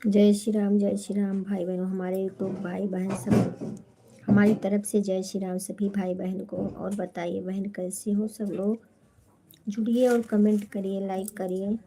जय श्री राम भाई बहनों, हमारे तो भाई बहन सब हमारी तरफ से जय श्री राम सभी भाई बहन को। और बताइए बहन कैसे हो सब लोग। जुड़िए और कमेंट करिए, लाइक करिए।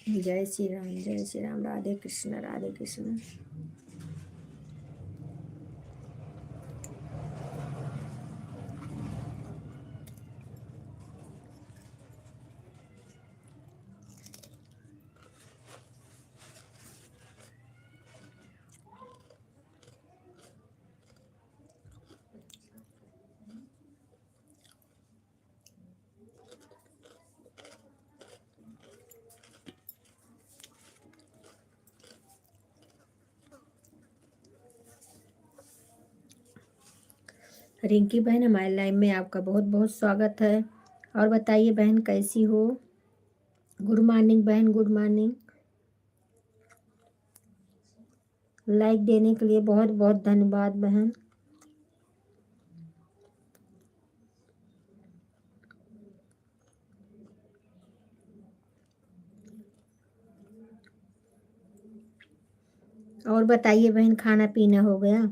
जय श्री राम, राधे कृष्ण राधे कृष्ण। रिंकी बहन, हमारे लाइव में आपका बहुत बहुत स्वागत है। और बताइए बहन कैसी हो। गुड मॉर्निंग बहन, गुड मॉर्निंग। लाइक देने के लिए बहुत बहुत धन्यवाद बहन। और बताइए बहन, खाना पीना हो गया।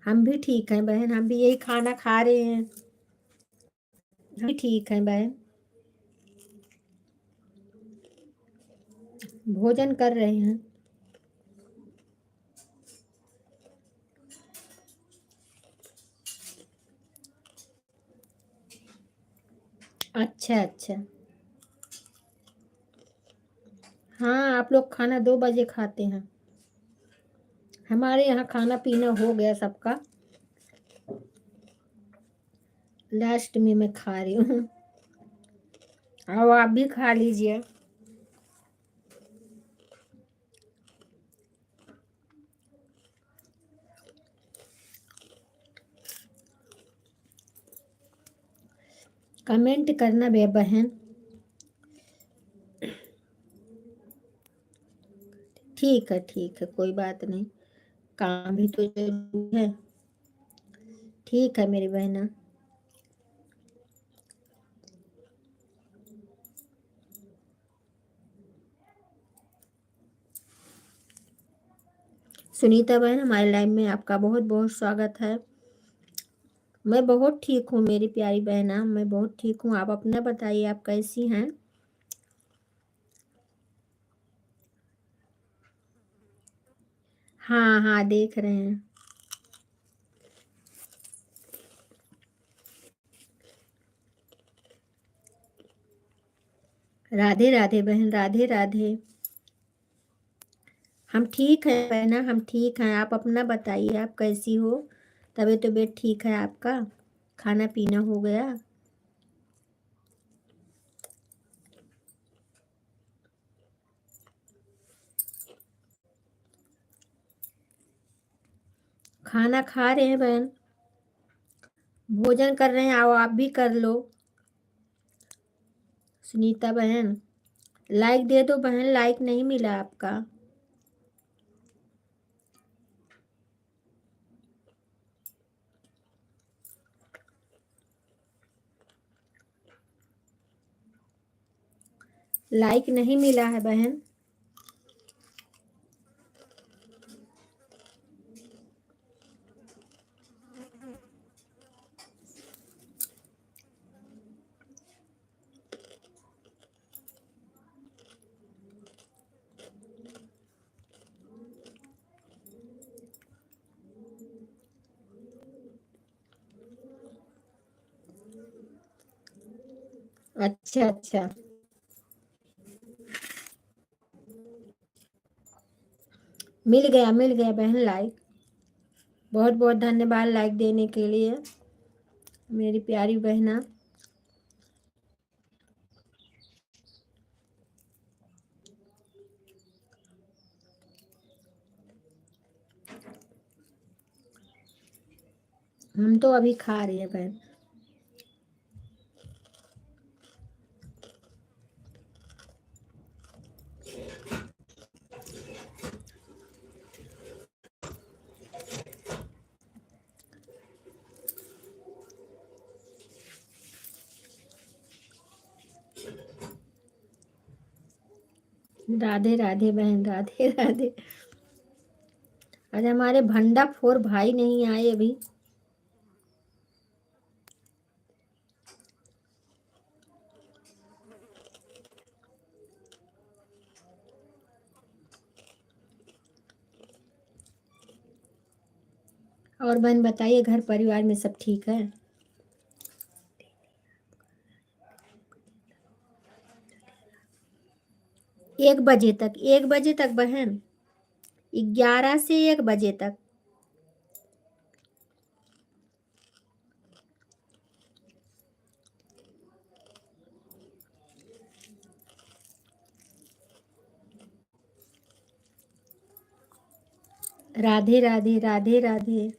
हम भी ठीक हैं बहन, हम भी यही खाना खा रहे हैं। हम भी ठीक हैं बहन, भोजन कर रहे हैं। अच्छा अच्छा। हाँ, आप लोग खाना 2 बजे खाते हैं। हमारे यहाँ खाना पीना हो गया सबका। लास्ट में मैं खा रही हूँ। अब आप भी खा लीजिए। कमेंट करना बे बहन। ठीक है, कोई बात नहीं। काम भी तो जरूरी है। ठीक है मेरी बहना। सुनीता बहन, हमारे लाइव में आपका बहुत बहुत स्वागत है। मैं बहुत ठीक हूँ मेरी प्यारी बहना, मैं बहुत ठीक हूँ। आप अपना बताइए, आप कैसी हैं। हाँ हाँ, देख रहे हैं। राधे राधे बहन, राधे राधे। हम ठीक हैं बहना, हम ठीक हैं। आप अपना बताइए, आप कैसी हो। तबीयत ठीक है आपका। खाना पीना हो गया। खाना खा रहे हैं बहन, भोजन कर रहे हैं। आओ आप भी कर लो। सुनीता बहन, लाइक दे दो बहन, लाइक नहीं मिला आपका। लाइक नहीं मिला है बहन। अच्छा अच्छा, मिल गया बहन लाइक। बहुत बहुत धन्यवाद लाइक देने के लिए मेरी प्यारी बहना। हम तो अभी खा रही है बहन। राधे राधे बहन, राधे राधे। आज हमारे भंडा फोर भाई नहीं आए अभी। और बहन बताइए, घर परिवार में सब ठीक है? 1 बजे तक, 1 बजे तक बहन, 11 से 1 बजे तक। राधे राधे, राधे राधे।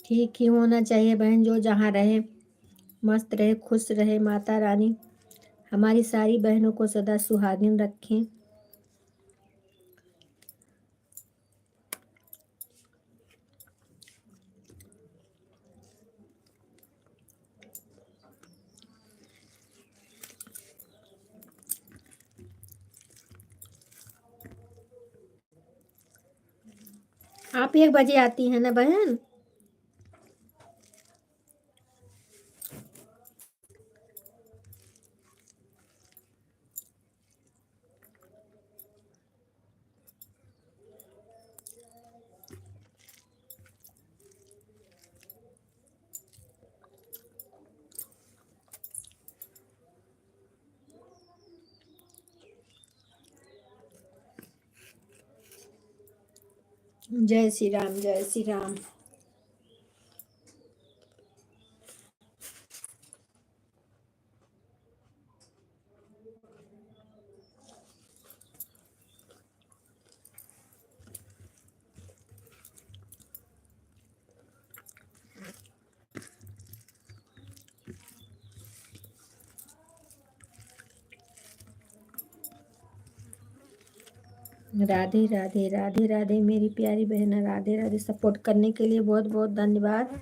ठीक ही होना चाहिए बहन, जो जहाँ रहे मस्त रहे, खुश रहे। माता रानी हमारी सारी बहनों को सदा सुहागिन रखें। आप 1 बजे आती हैं ना बहन? जय श्री राम, जय श्री राम। राधे राधे, राधे राधे मेरी प्यारी बहन, राधे राधे। सपोर्ट करने के लिए बहुत बहुत धन्यवाद।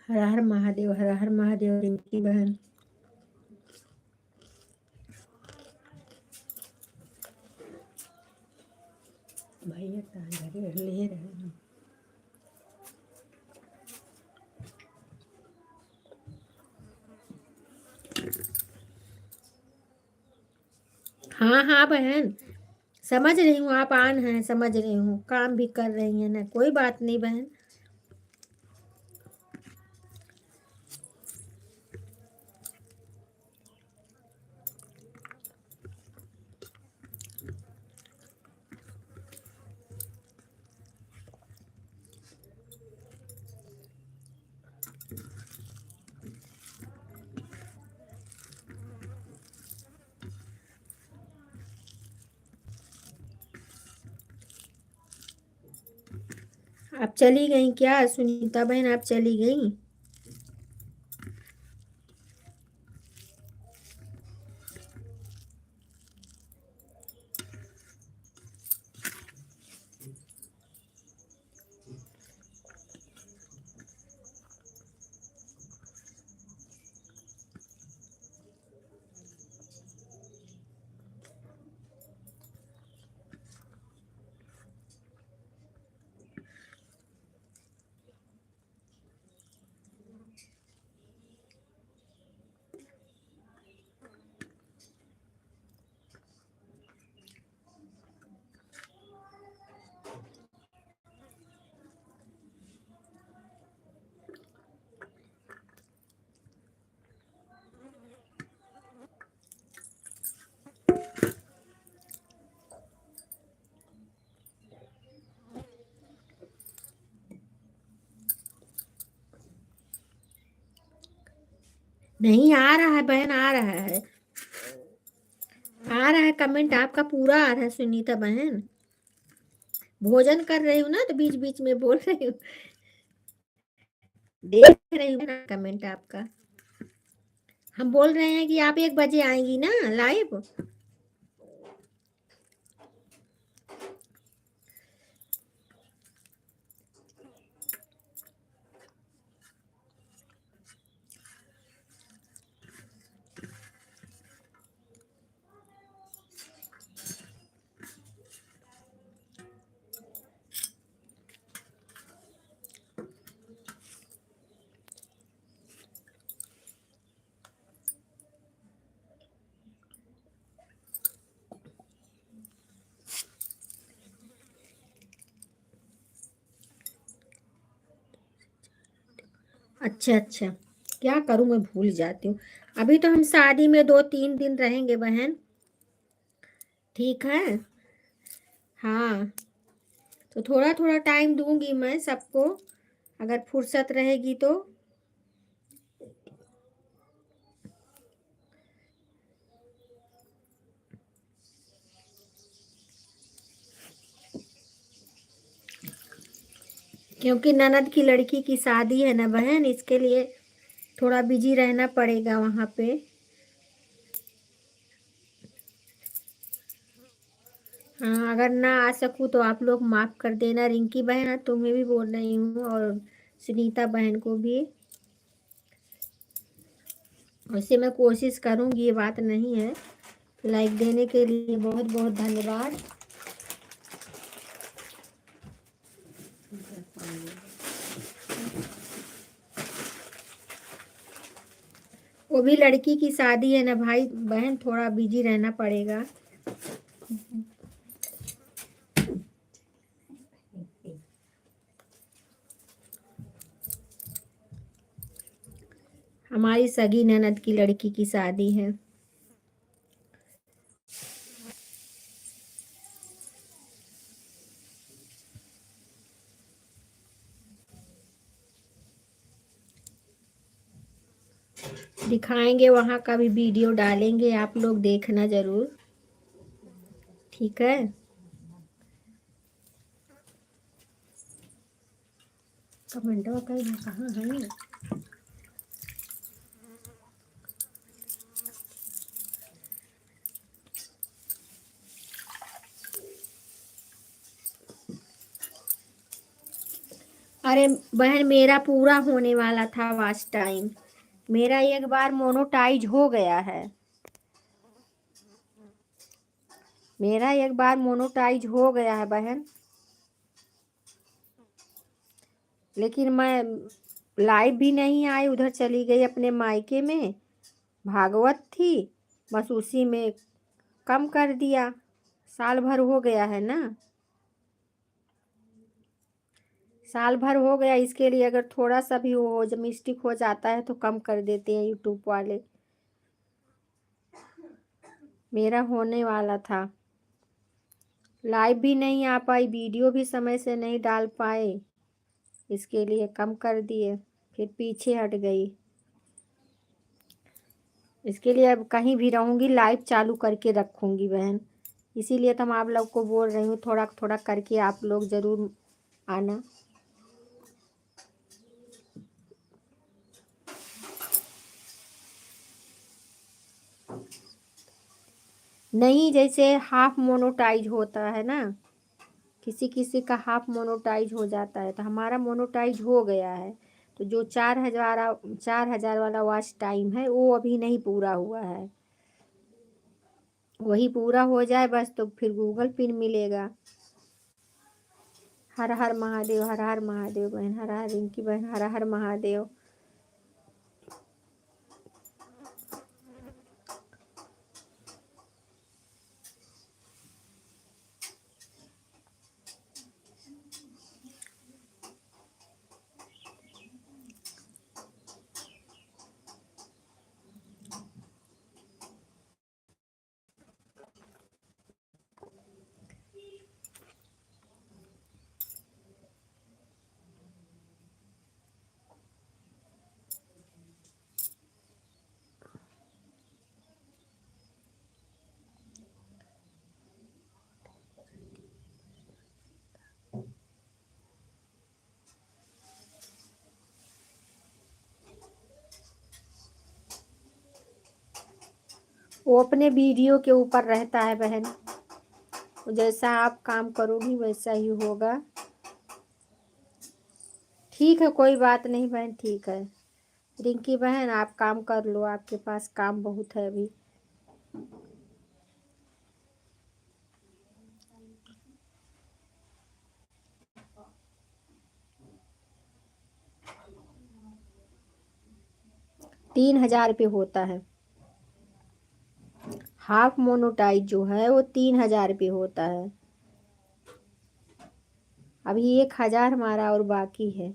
हर हर महादेव, हर हर महादेव रिंकी बहन। भैया कहाँ घरे ले रहे हैं? हाँ हाँ बहन, समझ रही हूँ, आप आन हैं, समझ रही हूँ, काम भी कर रही हैं ना, कोई बात नहीं बहन। आप चली गई क्या सुनीता बहन? आप चली गई? नहीं आ रहा है बहन, आ रहा है, आ रहा है कमेंट आपका पूरा आ रहा है सुनीता बहन। भोजन कर रही हूँ ना तो बीच बीच में बोल रही हूँ, देख रही हूँ ना कमेंट आपका। हम बोल रहे हैं कि आप 1 बजे आएंगी ना लाइव। अच्छा अच्छा, क्या करूँ मैं भूल जाती हूँ। अभी तो हम शादी में 2-3 दिन रहेंगे बहन। ठीक है। हाँ, तो थोड़ा थोड़ा टाइम दूंगी मैं सबको, अगर फुर्सत रहेगी तो। क्योंकि ननद की लड़की की शादी है ना बहन, इसके लिए थोड़ा बिजी रहना पड़ेगा वहाँ पे। हाँ, अगर ना आ सकूँ तो आप लोग माफ़ कर देना। रिंकी बहन तुम्हें भी बोल रही हूँ, और सुनीता बहन को भी। वैसे मैं कोशिश करूँगी, ये बात नहीं है। लाइक देने के लिए बहुत बहुत धन्यवाद। वो भी लड़की की शादी है ना भाई बहन, थोड़ा बिजी रहना पड़ेगा। हमारी सगी ननद की लड़की की शादी है। दिखाएंगे, वहाँ का भी वीडियो डालेंगे, आप लोग देखना जरूर। ठीक है। कमेंटवा कहाँ है? अरे बहन, मेरा पूरा होने वाला था वॉच टाइम। मेरा एक बार मोनोटाइज हो गया है। मेरा एक बार मोनोटाइज हो गया है बहन। लेकिन मैं लाइव भी नहीं आई, उधर चली गई अपने मायके में। भागवत थी, बस उसी में कम कर दिया। साल भर हो गया है ना, साल भर हो गया। इसके लिए अगर थोड़ा सा भी हो जब मिस्टेक हो जाता है तो कम कर देते हैं यूट्यूब वाले। मेरा होने वाला था, लाइव भी नहीं आ पाई, वीडियो भी समय से नहीं डाल पाए, इसके लिए कम कर दिए, फिर पीछे हट गई। इसके लिए अब कहीं भी रहूँगी लाइव चालू करके रखूँगी बहन। इसीलिए तो मैं आप लोग को बोल रही हूँ, थोड़ा थोड़ा करके आप लोग ज़रूर आना। नहीं, जैसे हाफ मोनोटाइज होता है ना, किसी किसी का हाफ मोनोटाइज हो जाता है, तो हमारा मोनोटाइज हो गया है। तो जो 4,000 वाला वॉच टाइम है वो अभी नहीं पूरा हुआ है। वही पूरा हो जाए बस, तो फिर गूगल पिन मिलेगा। हर हर महादेव, हर हर महादेव बहन, हर हर रिंकी बहन, हर हर महादेव। वो अपने वीडियो के ऊपर रहता है बहन, जैसा आप काम करोगी वैसा ही होगा। ठीक है, कोई बात नहीं बहन, ठीक है। रिंकी बहन आप काम कर लो, आपके पास काम बहुत है अभी। ₹3000 होता है। हाफ मोनोटाइज जो है वो ₹3000 होता है। अभी 1000 हमारा और बाकी है।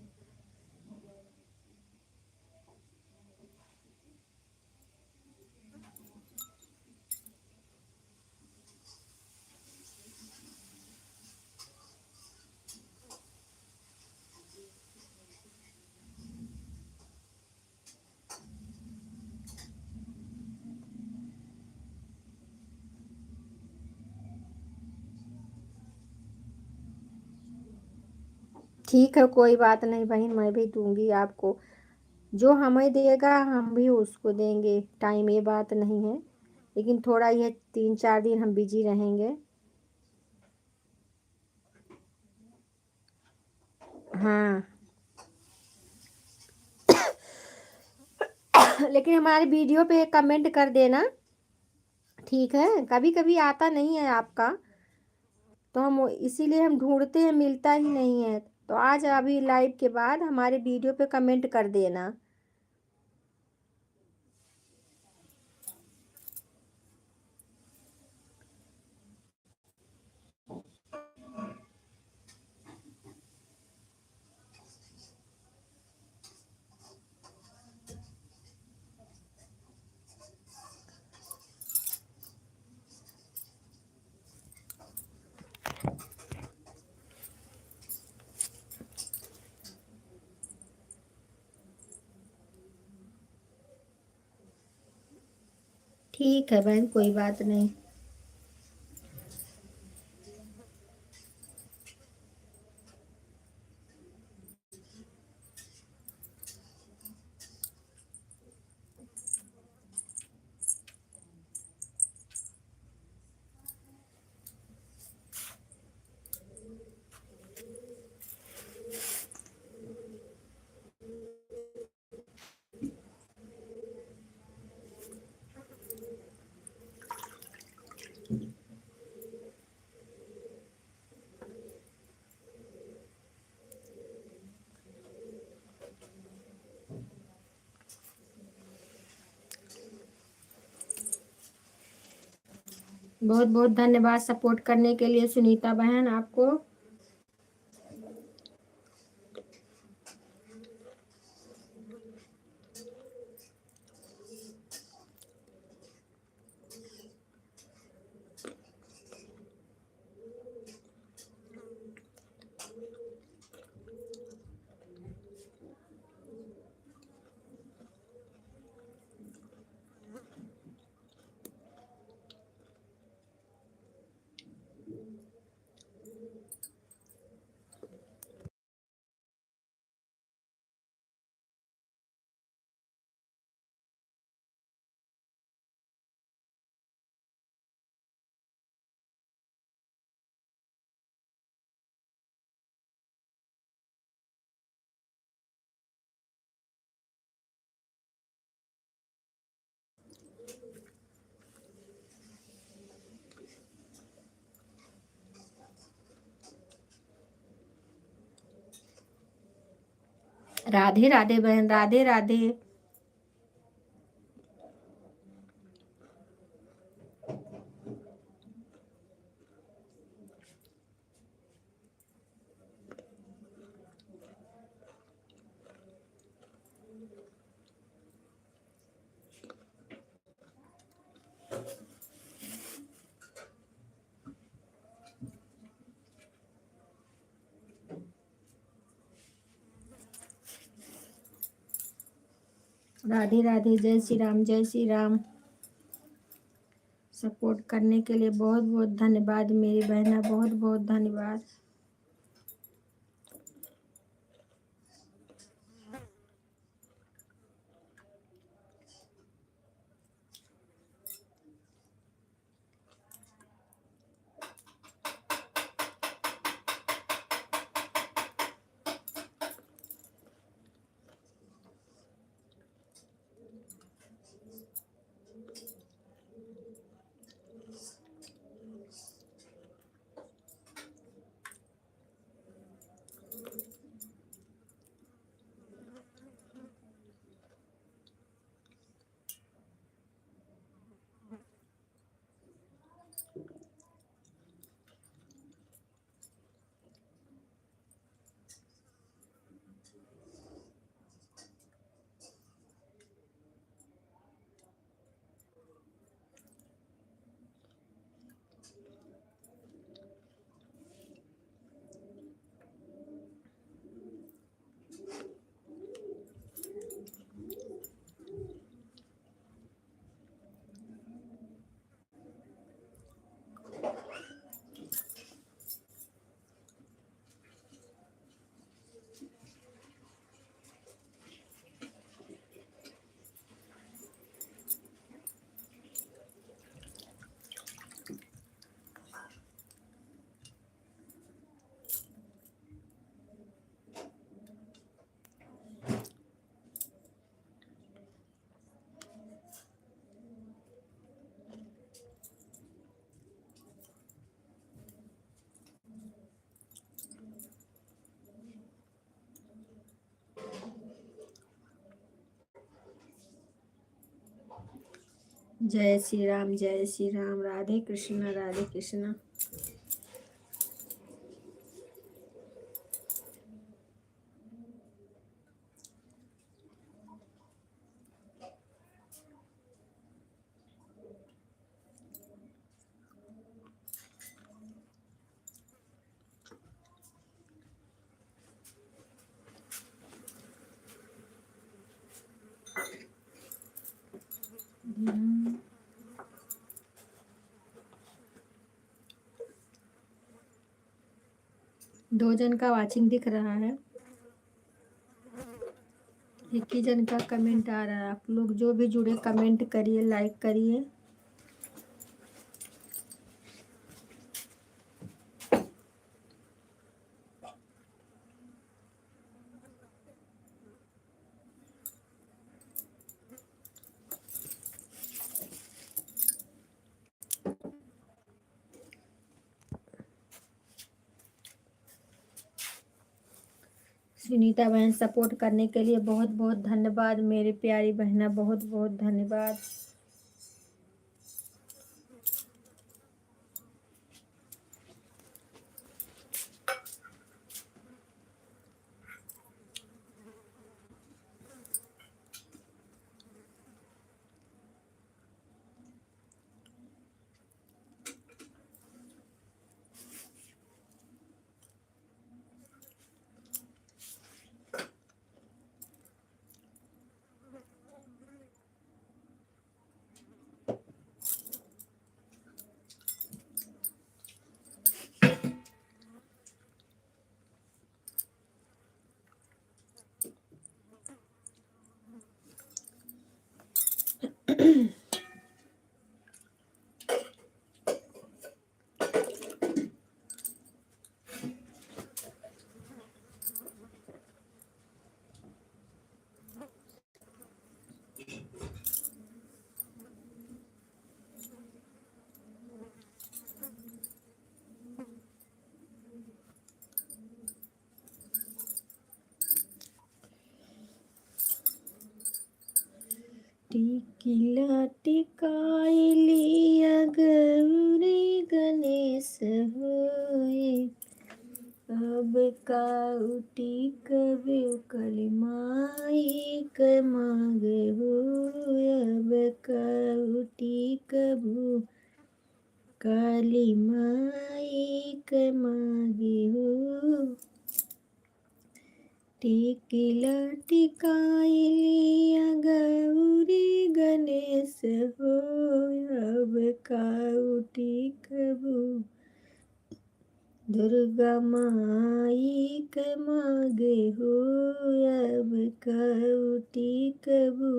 ठीक है, कोई बात नहीं बहन, मैं भी दूंगी आपको। जो हमें देगा हम भी उसको देंगे, टाइम ये बात नहीं है। लेकिन थोड़ा ये 3-4 दिन हम बिजी रहेंगे। हाँ। लेकिन हमारे वीडियो पे कमेंट कर देना, ठीक है। कभी कभी आता नहीं है आपका, तो हम इसीलिए हम ढूंढते हैं, मिलता ही नहीं है। तो आज अभी लाइव के बाद हमारे वीडियो पे कमेंट कर देना। ठीक है बहन, कोई बात नहीं। बहुत बहुत धन्यवाद सपोर्ट करने के लिए सुनीता बहन आपको। राधे राधे बहन, राधे राधे। राधे राधे, जय श्री राम, जय श्री राम। सपोर्ट करने के लिए बहुत बहुत धन्यवाद मेरी बहना, बहुत बहुत धन्यवाद। जय श्री राम, राधे कृष्ण राधे कृष्ण। हम्म, 2 जन का वाचिंग दिख रहा है, एक ही जन का कमेंट आ रहा है। आप लोग जो भी जुड़े कमेंट करिए, लाइक करिए। सुनीता बहन सपोर्ट करने के लिए बहुत बहुत धन्यवाद। मेरी प्यारी बहना, बहुत बहुत धन्यवाद। टिकिला टिकाइलिया गौरी गणेश होए, अब काउटी कबे कलिमाई क मांग हो, अब काउटी कबू काली माई क मांगे हो। टिकिला टिकाइलिया गौरी गणेश हो, अब काउटी कबू दुर्गा माई क मांगे हो, अब काउटी कबू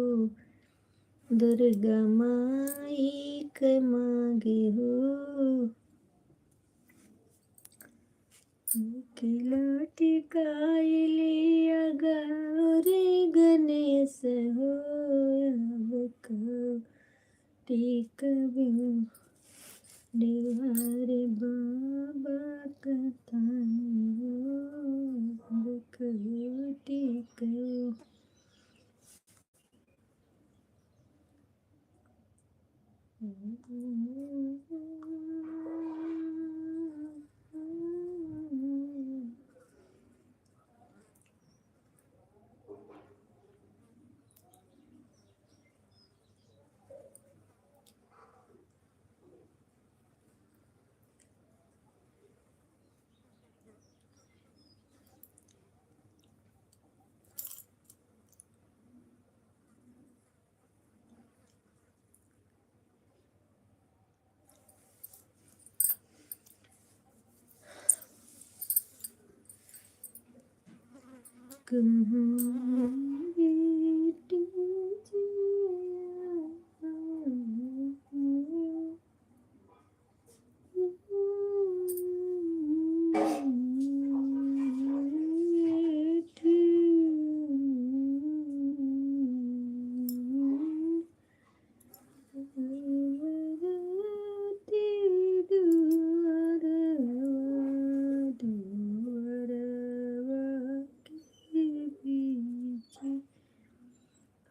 दुर्गा माई क मांगे हो। टिकिला टिकाइलिया गौरी गणेश हो, अब काउटी कबू देवारे बाबा कथानी हो, बकवटी कबू।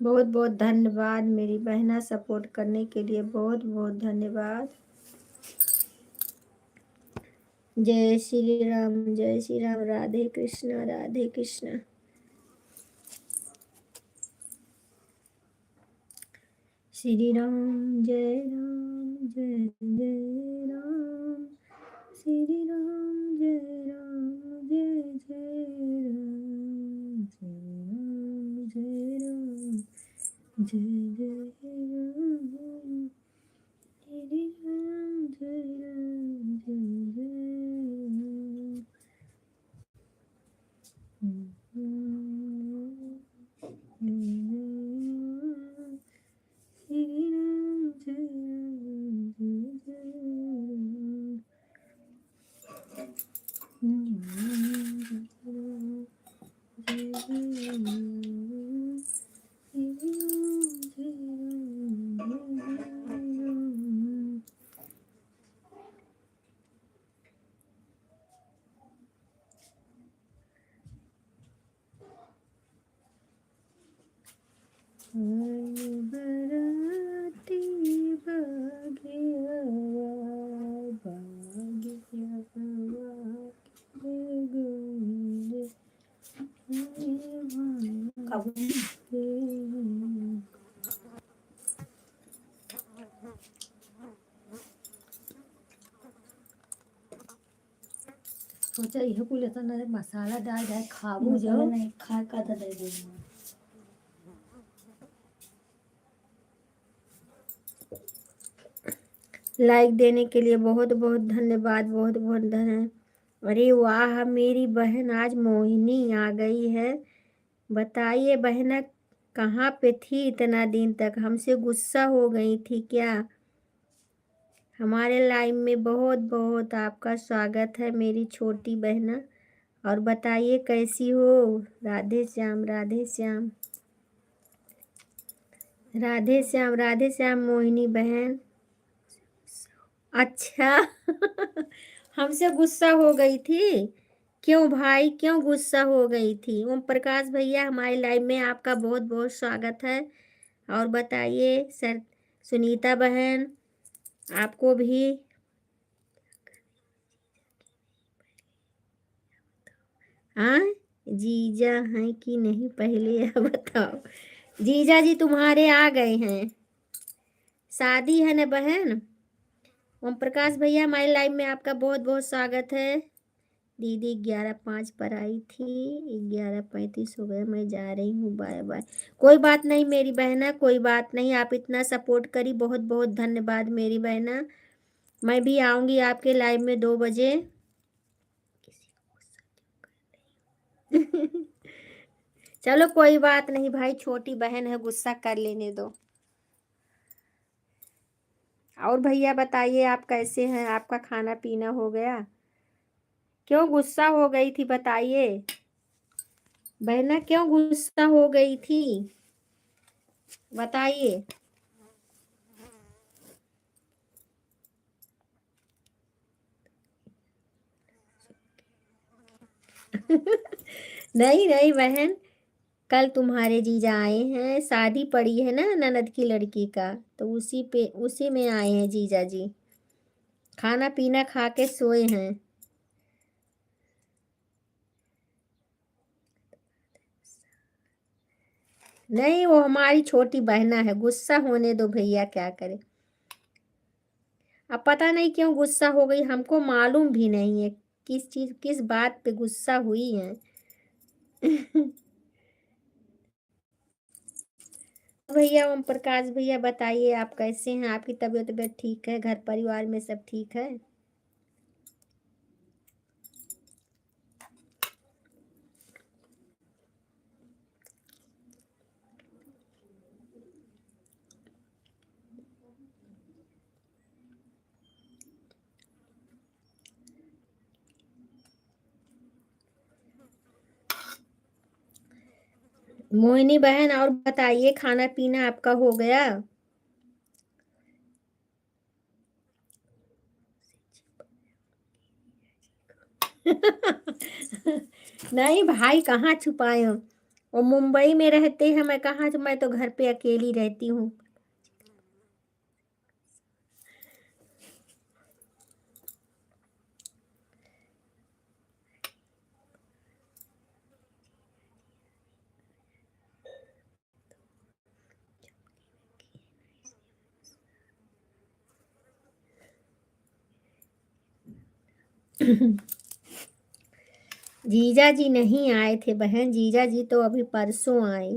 बहुत बहुत धन्यवाद मेरी बहना, सपोर्ट करने के लिए बहुत बहुत धन्यवाद। जय श्री राम, जय श्री राम। राधे कृष्ण, राधे कृष्ण। श्री राम जय राम, जय जय राम। श्री राम जय राम, जय जय राम। श्री राम जय राम, जय जय राम। श्री राम जय राम, जय जय राम। श्री राम जय राम, जय जय राम। जय जय राम, श्री राम जय राम, जय जय राम। बराती बगिया, बगिया के गोंदे सोचा यह कुल इतना मसाला डाल जाए खाबू जो नहीं खा का था दे दूंगा। लाइक देने के लिए बहुत बहुत धन्यवाद, बहुत बहुत धन्यवाद। अरे वाह, मेरी बहन आज मोहिनी आ गई है। बताइए बहना, कहाँ पे थी इतना दिन तक? हमसे गुस्सा हो गई थी क्या? हमारे लाइव में बहुत बहुत आपका स्वागत है मेरी छोटी बहना। और बताइए कैसी हो? राधे श्याम, राधे श्याम, राधे श्याम, राधे श्याम मोहिनी बहन। अच्छा हमसे गुस्सा हो गई थी? क्यों भाई, क्यों गुस्सा हो गई थी? ओम प्रकाश भैया, हमारे लाइव में आपका बहुत बहुत स्वागत है। और बताइए सर, सुनीता बहन आपको भी। हाँ, जीजा हैं कि नहीं पहले यह बताओ। जीजा जी तुम्हारे आ गए हैं, शादी है ना बहन। ओम प्रकाश भैया, हमारे लाइव में आपका बहुत बहुत स्वागत है। दीदी 11:05 पर आई थी, 11:35 हो गए, मैं जा रही हूँ, बाय बाय। कोई बात नहीं मेरी बहना, कोई बात नहीं। आप इतना सपोर्ट करी, बहुत बहुत धन्यवाद मेरी बहना। मैं भी आऊँगी आपके लाइव में 2 बजे। चलो कोई बात नहीं भाई, छोटी बहन है, गुस्सा कर लेने दो। और भैया बताइए आप कैसे हैं? आपका खाना पीना हो गया? क्यों गुस्सा हो गई थी बताइए बहना, क्यों गुस्सा हो गई थी बताइए। नहीं नहीं बहन, कल तुम्हारे जीजा आए हैं, शादी पड़ी है ना ननद की लड़की का, तो उसी में आए हैं जीजा जी। खाना पीना खा के सोए हैं। नहीं, वो हमारी छोटी बहना है, गुस्सा होने दो भैया, क्या करे। अब पता नहीं क्यों गुस्सा हो गई, हमको मालूम भी नहीं है किस चीज, किस बात पे गुस्सा हुई है। भैया ओम प्रकाश भैया बताइए आप कैसे हैं? आपकी तबीयत ठीक है? घर परिवार में सब ठीक है? मोहिनी बहन और बताइए, खाना पीना आपका हो गया? नहीं भाई, कहाँ छुपाए हो? और मुंबई में रहते हैं, मैं कहाँ, मैं तो घर पे अकेली रहती हूँ। जीजा जी नहीं आए थे बहन, जीजा जी तो अभी परसों आए।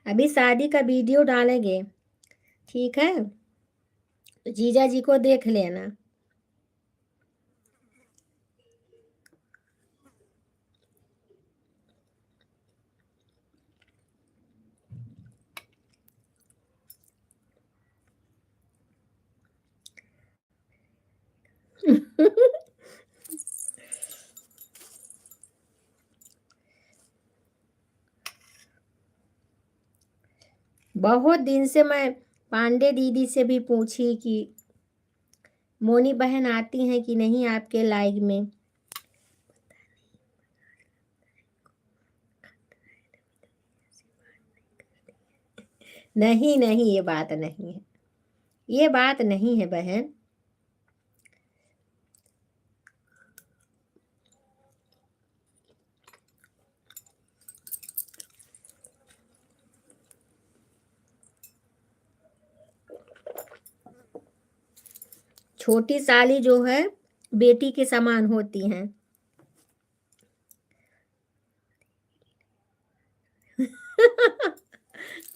अभी शादी का वीडियो डालेंगे, ठीक है, तो जीजा जी को देख लेना। बहुत दिन से मैं पांडे दीदी से भी पूछी कि मोनी बहन आती हैं कि नहीं आपके लाइव में। नहीं नहीं, ये बात नहीं है, ये बात नहीं है बहन। छोटी साली जो है बेटी के समान होती हैं।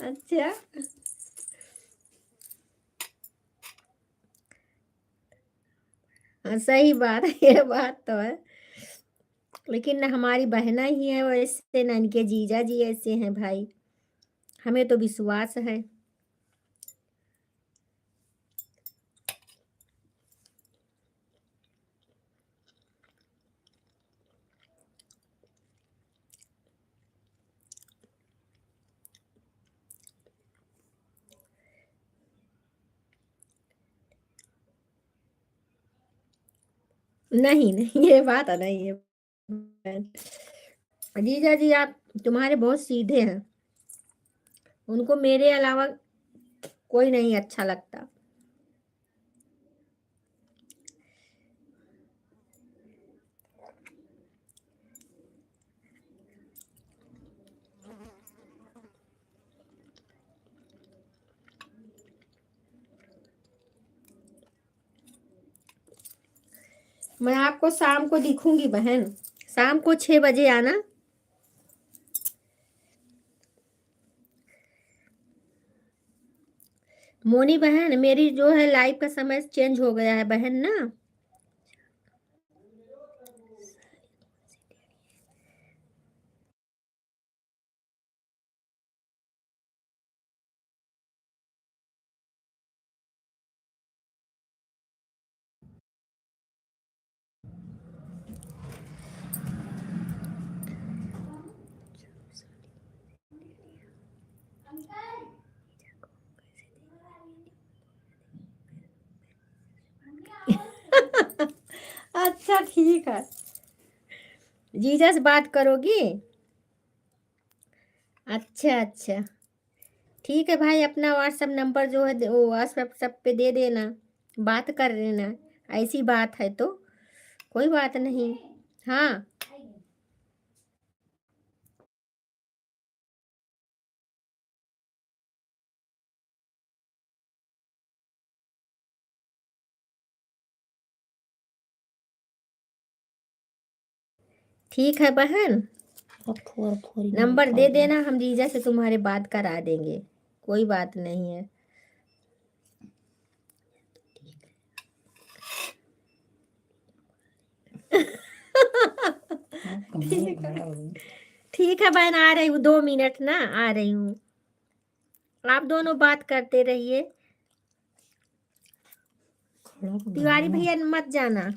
अच्छा, हाँ सही बात है, ये बात तो है। लेकिन न हमारी बहना ही है वैसे, न इनके जीजा जी ऐसे हैं भाई, हमें तो विश्वास है। नहीं नहीं, ये बात नहीं है बहन। जीजा जी आप, तुम्हारे बहुत सीधे हैं, उनको मेरे अलावा कोई नहीं अच्छा लगता। मैं आपको शाम को दिखूंगी बहन, शाम को 6 बजे आना। मोनी बहन, मेरी जो है लाइव का समय चेंज हो गया है बहन ना। अच्छा ठीक है, जीजा से बात करोगी? अच्छा अच्छा, ठीक है भाई, अपना व्हाट्सएप नंबर जो है वो व्हाट्सएप सब पे दे देना, बात कर लेना। ऐसी बात है तो कोई बात नहीं। हाँ ठीक है बहन, नंबर दे देना, हम जीजा से तुम्हारे बात करा देंगे, कोई बात नहीं है। ठीक है बहन, आ रही हूँ, 2 मिनट ना, आ रही हूँ। आप दोनों बात करते रहिए। तिवारी भैया मत जाना।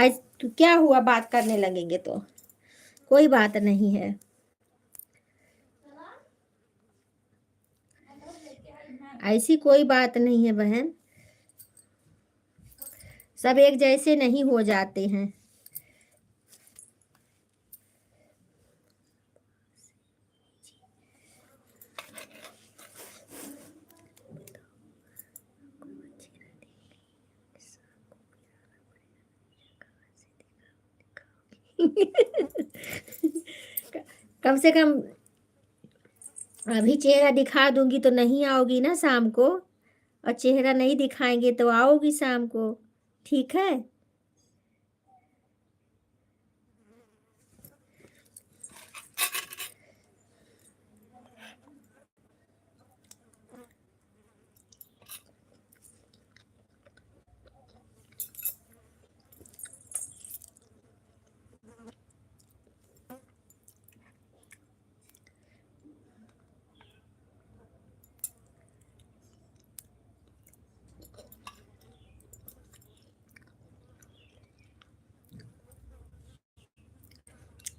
आज तो क्या हुआ, बात करने लगेंगे तो कोई बात नहीं है। ऐसी कोई बात नहीं है बहन, सब एक जैसे नहीं हो जाते हैं। कम से कम अभी चेहरा दिखा दूंगी तो नहीं आओगी ना शाम को, और चेहरा नहीं दिखाएंगे तो आओगी शाम को, ठीक है।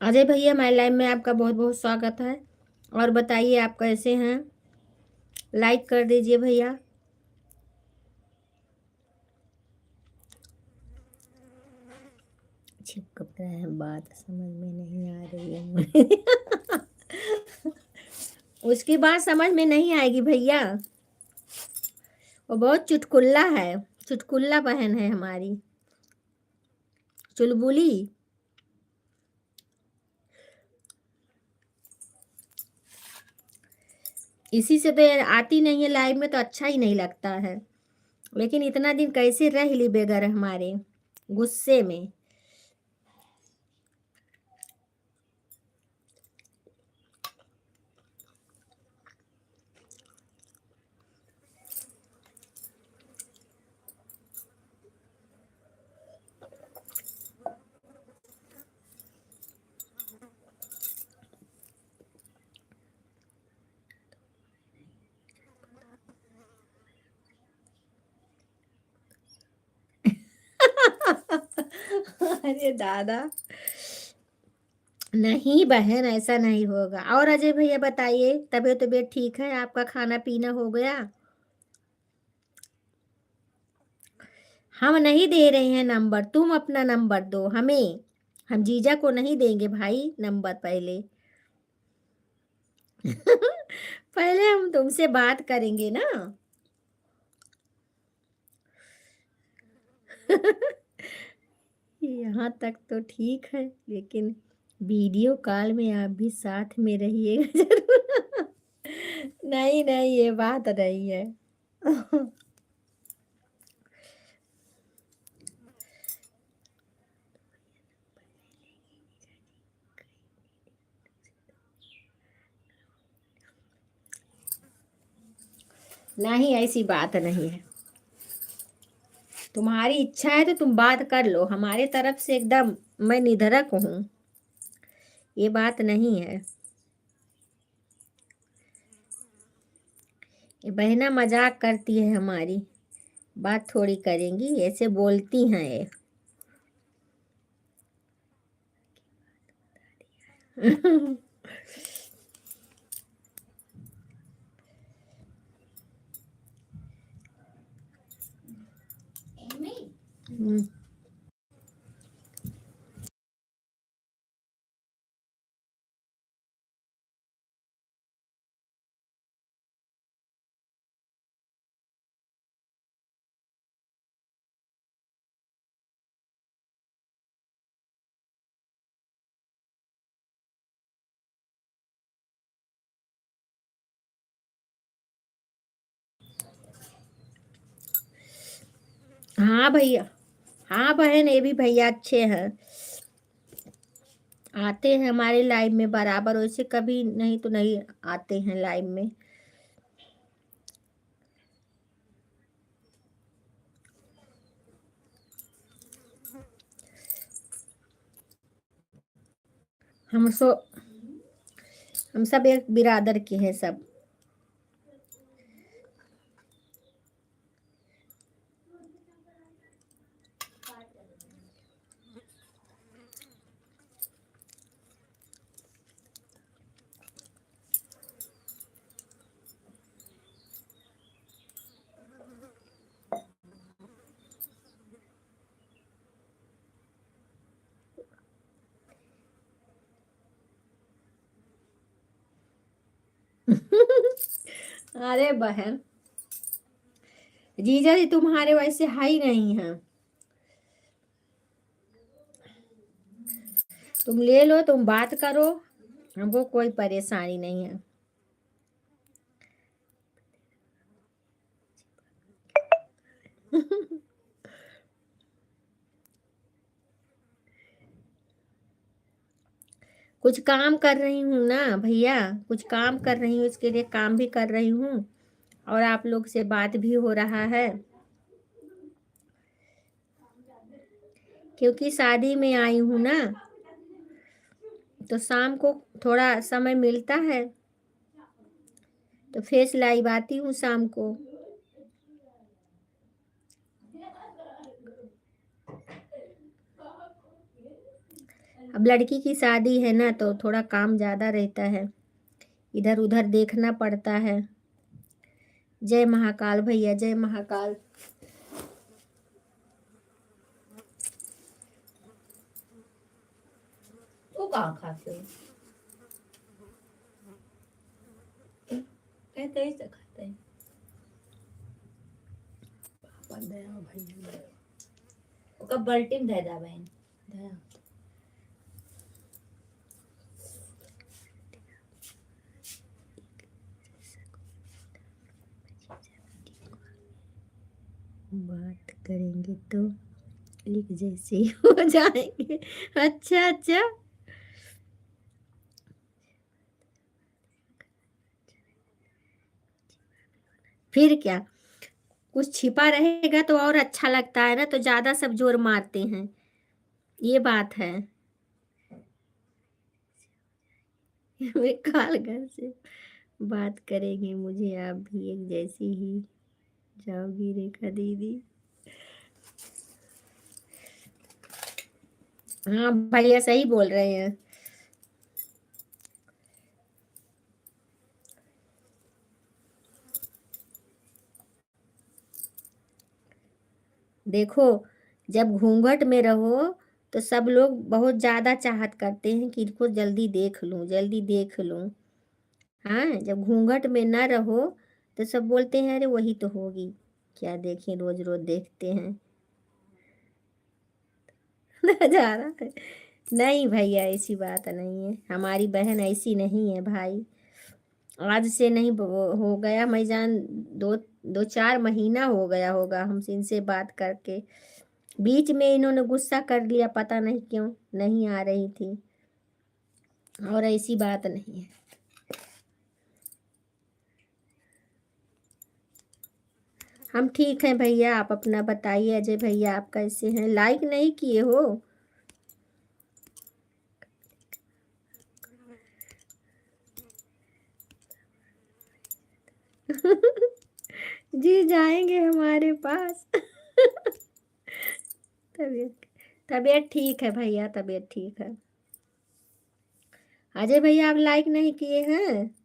अजय भैया, माय लाइव में आपका बहुत बहुत स्वागत है। और बताइए आप कैसे हैं, लाइक कर दीजिए भैया। चिपक रहा है, बात समझ में नहीं आ रही है मुझे। उसकी बात समझ में नहीं आएगी भैया, वो बहुत चुटकुल्ला है, चुटकुल्ला बहन है हमारी, चुलबुली। इसी से तो यार आती नहीं है लाइव में, तो अच्छा ही नहीं लगता है। लेकिन इतना दिन कैसे रह ली बेगर हमारे गुस्से में। अरे दादा, नहीं बहन, ऐसा नहीं होगा। और अजय भैया बताइए, तबीयत तबीयत ठीक है आपका, खाना पीना हो गया? हम नहीं दे रहे हैं नंबर, तुम अपना नंबर दो हमें, हम जीजा को नहीं देंगे भाई नंबर पहले। पहले हम तुमसे बात करेंगे ना। यहाँ तक तो ठीक है, लेकिन वीडियो कॉल में आप भी साथ में रहिएगा जरूर। नहीं नहीं, ये बात नहीं है। नहीं, ऐसी बात नहीं है। तुम्हारी इच्छा है तो तुम बात कर लो, हमारे तरफ से एकदम मैं निधड़क हूँ, ये बात नहीं है। ये बहना मजाक करती है हमारी, बात थोड़ी करेंगी, ऐसे बोलती हैं ये। हम्म, हाँ भैया, हाँ बहन, ये भी भैया अच्छे हैं, आते हैं हमारे लाइव में बराबर, वैसे कभी नहीं तो नहीं आते हैं लाइव में। हम सो हम सब एक बिरादर के हैं सब। अरे बहन, जीजा जी तुम्हारे वैसे हाई नहीं है। तुम ले लो, तुम बात करो, हमको कोई परेशानी नहीं है। कुछ काम कर रही हूँ ना भैया, कुछ काम कर रही हूँ, इसके लिए काम भी कर रही हूँ और आप लोग से बात भी हो रहा है, क्योंकि शादी में आई हूँ ना, तो शाम को थोड़ा समय मिलता है तो फेस लाइव आती हूँ शाम को। अब लड़की की शादी है ना, तो थोड़ा काम ज़्यादा रहता है, इधर उधर देखना पड़ता है। जय महाकाल भैया, जय महाकाल। वो कहाँ खाते हो? कहते ही से खाते हैं। ओका बल्टीम दे दा बहन, दया। बात करेंगे तो एक जैसे ही हो जाएंगे। अच्छा अच्छा, फिर क्या, कुछ छिपा रहेगा तो और अच्छा लगता है ना, तो ज्यादा सब जोर मारते हैं, ये बात है। मैं काल घर से बात करेंगे, मुझे आप भी एक जैसी ही जाओगी रेखा दीदी। हाँ भैया सही बोल रहे हैं। देखो, जब घूंघट में रहो तो सब लोग बहुत ज्यादा चाहत करते हैं कि इनको जल्दी देख लूं, जल्दी देख लूं। हाँ, जब घूंघट में ना रहो तो सब बोलते हैं अरे वही तो होगी, क्या देखें, रोज रोज देखते हैं। नजारा है। नहीं भैया, ऐसी बात नहीं है, हमारी बहन ऐसी नहीं है भाई। आज से नहीं हो गया, मैं जान, दो दो चार महीना हो गया होगा हमसे इनसे बात करके। बीच में इन्होंने गुस्सा कर लिया, पता नहीं क्यों नहीं आ रही थी, और ऐसी बात नहीं है। हम ठीक हैं भैया, आप अपना बताइए। अजय भैया आप कैसे हैं? लाइक नहीं किए हो? जी जाएंगे हमारे पास। तबीयत तबीयत ठीक है भैया, तबीयत ठीक है। अजय भैया आप लाइक नहीं किए हैं?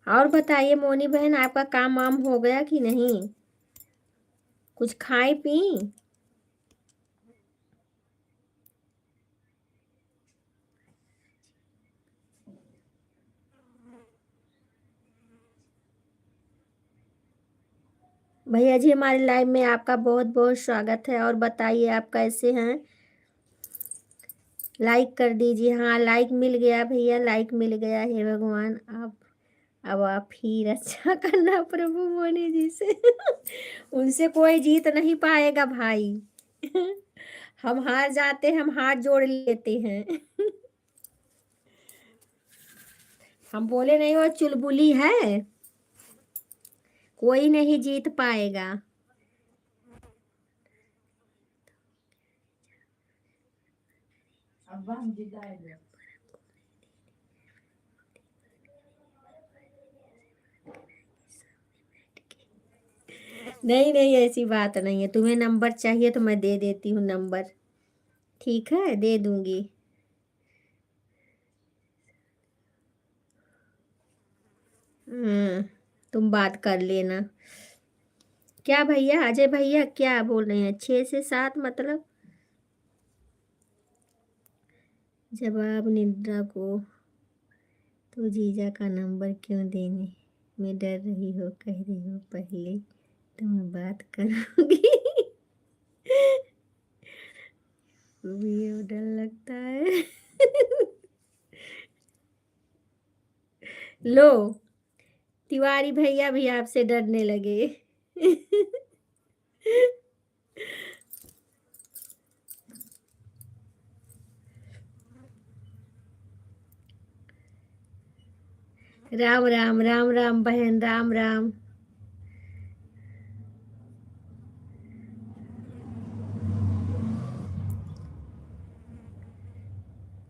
और बताइए मोनी बहन, आपका काम वाम हो गया कि नहीं? कुछ खाए पी? भैया जी हमारे लाइव में आपका बहुत बहुत स्वागत है, और बताइए आप कैसे हैं? लाइक कर दीजिए। हाँ लाइक मिल गया भैया, लाइक मिल गया। हे भगवान, आप अब आप ही रक्षा करना प्रभु मोनी जी से। उनसे कोई जीत नहीं पाएगा भाई। हम हार जाते, हम हाथ जोड़ लेते हैं। हम बोले नहीं वो चुलबुली है, कोई नहीं जीत पाएगा। अब्बा हम जिताए दो। नहीं नहीं, ऐसी बात नहीं है, तुम्हें नंबर चाहिए तो मैं दे देती हूँ नंबर, ठीक है, दे दूंगी। तुम बात कर लेना। क्या भैया, अजय भैया क्या बोल रहे हैं? 6 से 7 मतलब जवाब निद्रा को तो जीजा का नंबर क्यों देने में डर रही हो? कह रही हो पहले तो मैं बात करूंगी। भी अब डर लगता है। लो, तिवारी भैया भी आपसे डरने लगे। राम राम राम राम बहन, राम राम।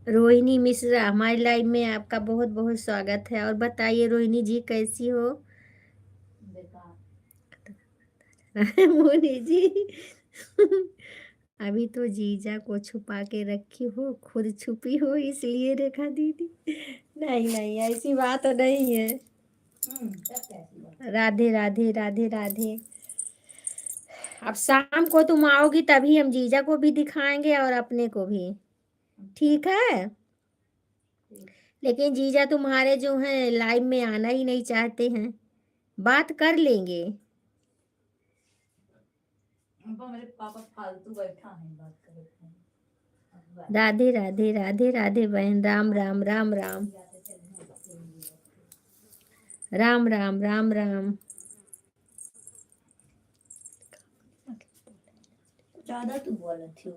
रोहिणी मिश्रा हमारी लाइव में आपका बहुत बहुत स्वागत है। और बताइए रोहिणी जी कैसी हो? मोनी जी। अभी तो जीजा को छुपा के रखी हो, खुद छुपी हो इसलिए रेखा दीदी। नहीं नहीं, ऐसी बात तो नहीं है। राधे राधे राधे राधे। अब शाम को तुम आओगी तभी हम जीजा को भी दिखाएंगे और अपने को भी, ठीक है? लेकिन जीजा तुम्हारे जो हैं लाइव में आना ही नहीं चाहते हैं। बात कर लेंगे। मेरे पापा फालतू बैठा है बात कर। राधे राधे राधे राधे बहन, राम राम राम राम राम राम राम राम। ज्यादा तू बोल थी।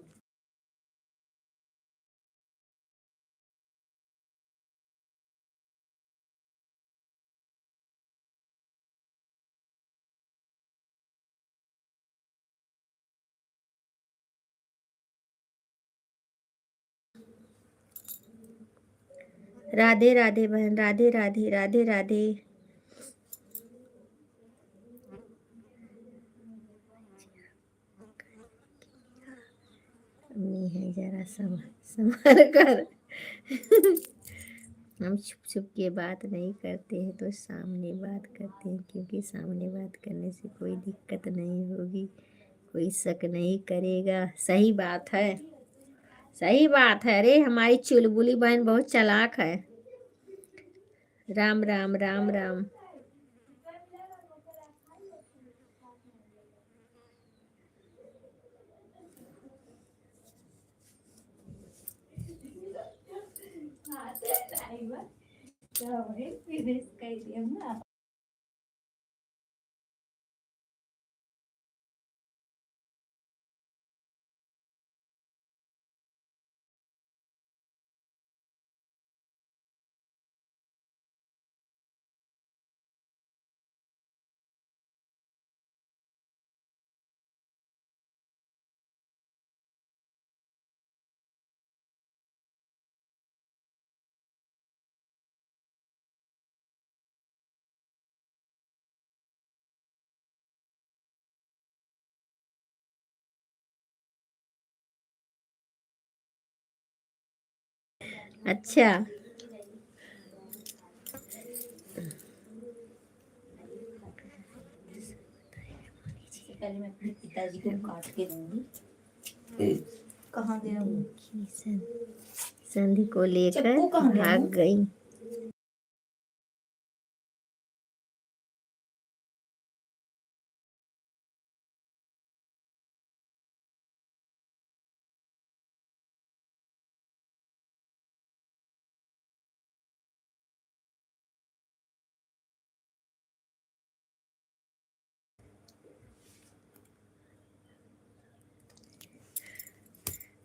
राधे राधे बहन, राधे राधे राधे राधे। अम्मी है जरा संभाल कर। हम छुप छुप के बात नहीं करते हैं तो सामने बात करते हैं, क्योंकि सामने बात करने से कोई दिक्कत नहीं होगी, कोई शक नहीं करेगा। सही बात है, सही बात है। अरे हमारी चुलबुली बहन बहुत चालाक है। राम राम राम राम। अच्छा, पहले मैं अपने पिताजी को काट के दूंगी। कहाँ गया वो? संधि को लेकर चप्पू कहाँ गया भाग वो? गई।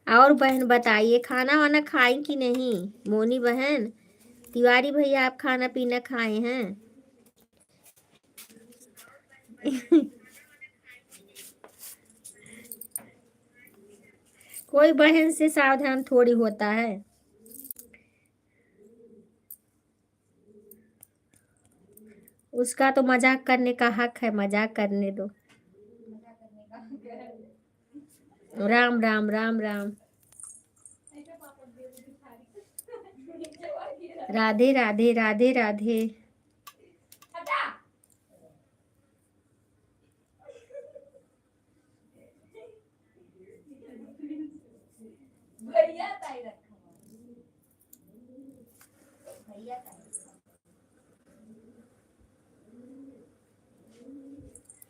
और बहन बताइए, खाना वाना खाई कि नहीं? मोनी बहन, तिवारी भैया आप खाना पीना खाए हैं? कोई बहन से सावधान थोड़ी होता है। उसका तो मजाक करने का हक है, मजाक करने दो। राम राम राम राम। राधे राधे राधे राधे।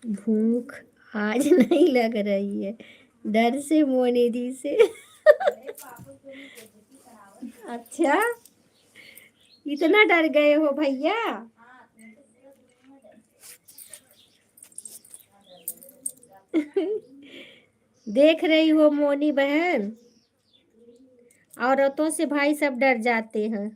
भूख आज नहीं लग रही है, डर से मोनी दी से। अच्छा, इतना डर गए हो भैया? देख रही हो मोनी बहन, औरतों से भाई सब डर जाते हैं।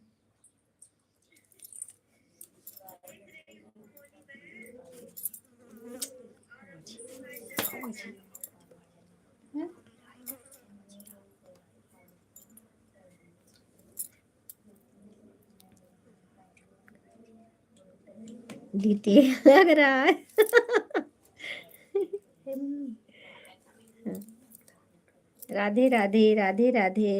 डिटेल लग रहा है। राधे राधे राधे राधे।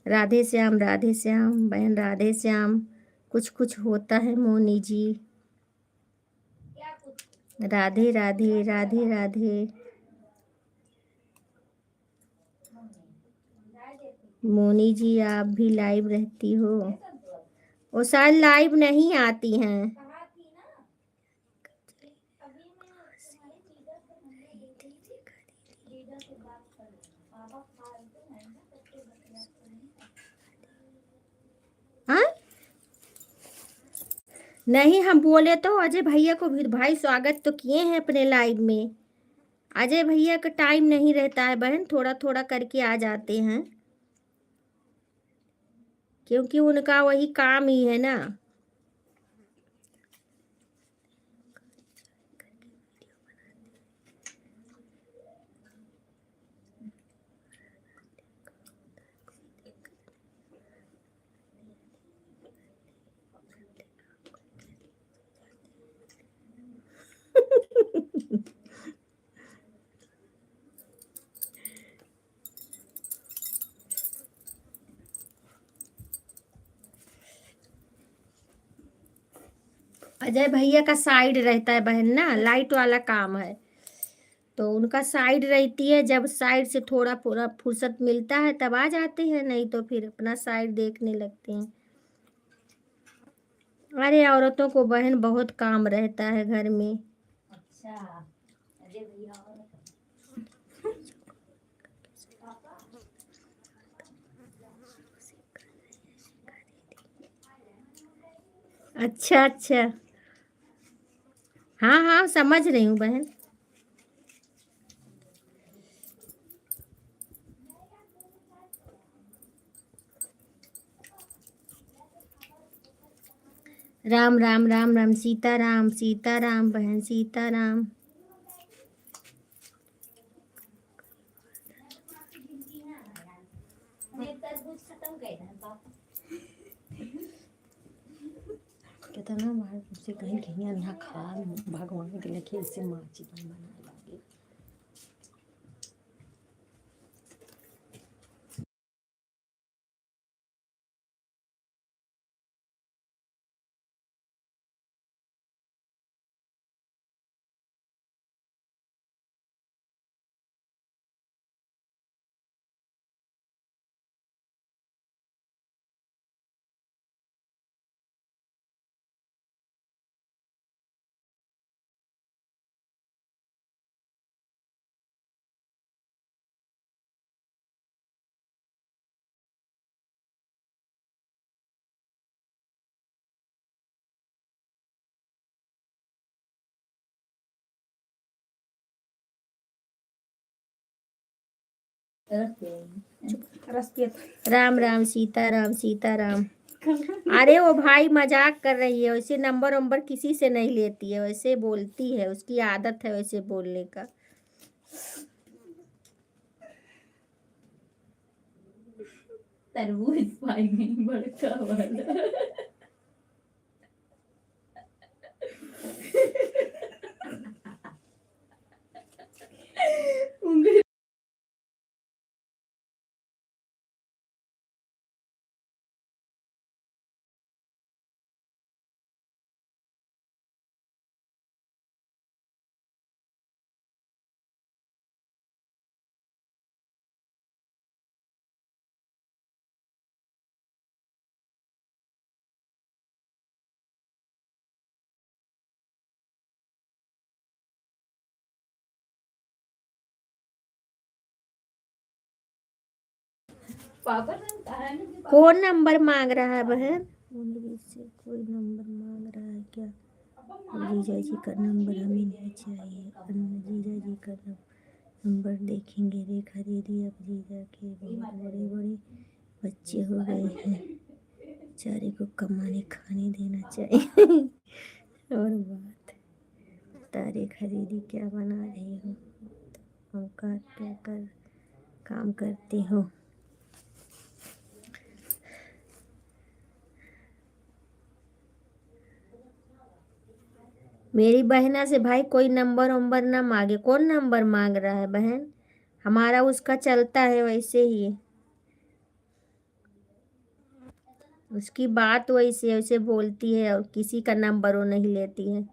राधे श्याम राधे श्याम बहन, राधे श्याम। कुछ कुछ होता है मोनी जी। राधे राधे राधे राधे। मोनी जी आप भी लाइव रहती हो? वो शायद लाइव नहीं आती हैं। हाँ, नहीं, हम बोले तो अजय भैया को भी भाई स्वागत तो किए हैं अपने लाइव में। अजय भैया का टाइम नहीं रहता है बहन, थोड़ा थोड़ा करके आ जाते हैं, क्योंकि उनका वही काम ही है ना। अजय भैया का साइड रहता है बहन ना, लाइट वाला काम है, तो उनका साइड रहती है। जब साइड से थोड़ा पूरा फुर्सत मिलता है तब आ जाते हैं, नहीं तो फिर अपना साइड देखने लगते हैं। अरे औरतों को बहन बहुत काम रहता है घर में। अच्छा, अजय भैया और अच्छा अच्छा, हाँ हाँ समझ रही हूँ बहन। राम राम राम राम, सीताराम सीताराम बहन, सीताराम। तरबूज खत्म कर पापा। कितना बार मुझसे कहीं कहीं ना खराब भगवान के लिखे इससे माँ चिकन बना लगे। राम राम सीताराम सीताराम। अरे वो भाई मजाक कर रही है, वैसे नंबर वंबर किसी से नहीं लेती है, वैसे बोलती है, उसकी आदत है वैसे बोलने का। तरबूज पाएंगे बड़का वाला। उंगली पापा ने कहा ना कि कौन नंबर मांग रहा है बहन? से कोई नंबर मांग रहा है क्या? जीजा जी का नंबर हमें नहीं चाहिए। जीजा जी का नंबर देखेंगे। रेखा दीदी अब जीजा के बहुत बड़े बड़े बच्चे हो गए हैं, बेचारे को कमाने खाने देना चाहिए। और बात बता, रेखा दीदी क्या बना रही हो? हम क्या कर काम करती हो? मेरी बहना से भाई कोई नंबर वंबर ना मांगे। कौन नंबर मांग रहा है बहन? हमारा उसका चलता है वैसे ही, उसकी बात वैसे वैसे बोलती है और किसी का नंबर वो नहीं लेती है।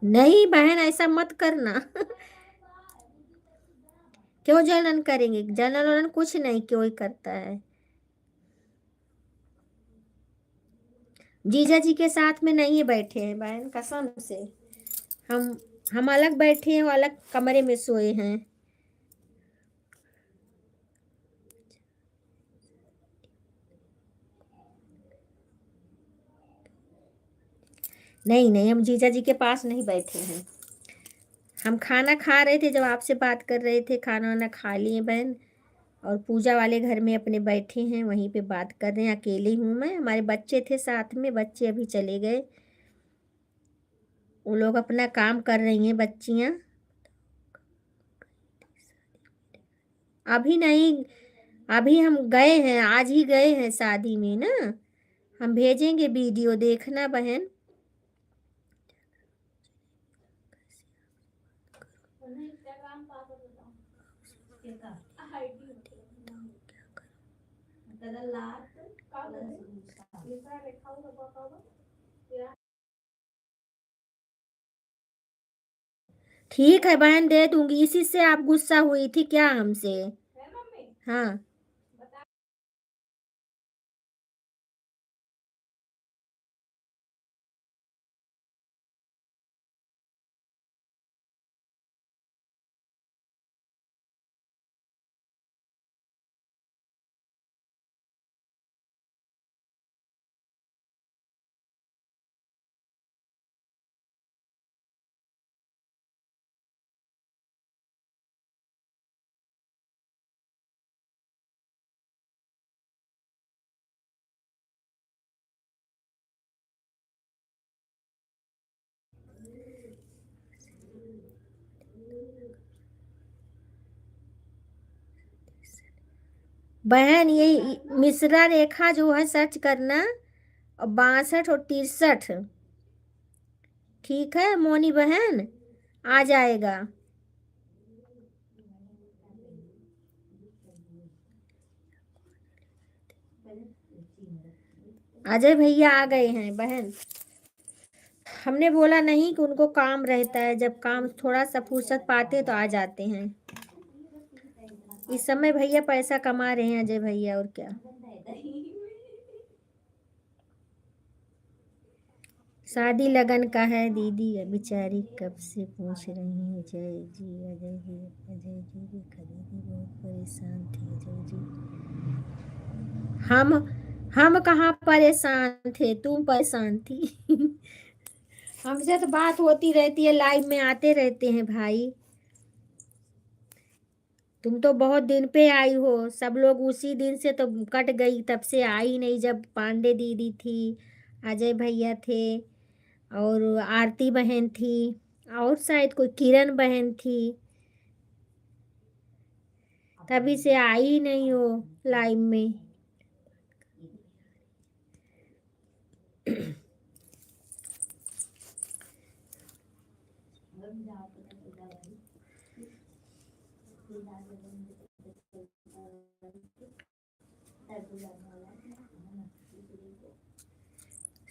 नहीं बहन, ऐसा मत करना। क्यों जलन करेंगे? जलन वलन कुछ नहीं, क्यों ही करता है। जीजा जी के साथ में नहीं बैठे हैं बहन, कसम से। हम हम अलग बैठे हैं, वो अलग कमरे में सोए हैं। नहीं नहीं, हम जीजा जी के पास नहीं बैठे हैं। हम खाना खा रहे थे, जब आपसे बात कर रहे थे, खाना वाना खा लिए बहन, और पूजा वाले घर में अपने बैठे हैं, वहीं पे बात कर रहे हैं। अकेले हूँ मैं, हमारे बच्चे थे साथ में, बच्चे अभी चले गए। वो लोग अपना काम कर रही हैं बच्चियाँ। अभी नहीं, अभी हम गए हैं, आज ही गए हैं शादी में ना। हम भेजेंगे वीडियो, देखना बहन। इंस्टाग्राम पासवर्ड बताओ क्या आईडी दादा लाट का दूसरा लिखा हुआ पापा ठीक है बहन, दे दूंगी। इसी से आप गुस्सा हुई थी क्या हमसे? है मम्मी। हाँ। बहन ये मिश्रा रेखा जो है, सर्च करना, और 62 और 63, ठीक है मोनी बहन, आ जाएगा। अजय भैया आ गए हैं बहन। हमने बोला नहीं कि उनको काम रहता है, जब काम थोड़ा सा फुर्सत पाते तो आ जाते हैं। इस समय भैया पैसा कमा रहे हैं, अजय भैया, और क्या। शादी लगन का है दीदी, बेचारी कब से पूछ रही है। जय जी, अजय जी, अजय जी, रेखा दीदी बहुत परेशान थे। अजय जी, हम कहाँ परेशान थे, तुम परेशान थी। हमसे तो बात होती रहती है, लाइव में आते रहते हैं भाई। तुम तो बहुत दिन पे आई हो, सब लोग उसी दिन से तो कट गई, तब से आई नहीं। जब पांडे दीदी थी, अजय भैया थे, और आरती बहन थी, और शायद कोई किरण बहन थी, तभी से आई ही नहीं हो लाइव में।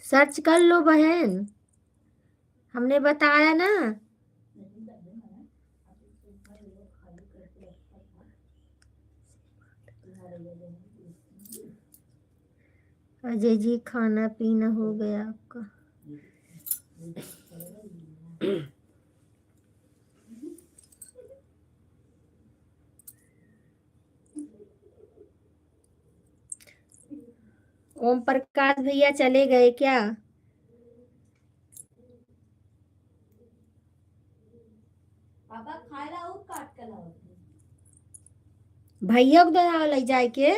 सर्च कर लो बहन, हमने बताया ना। अजय जी खाना पीना हो गया आपका? ओम प्रकाश भैया चले गए क्या? पापा खायला और काट के लाओ। भैया को दया ले जाए के।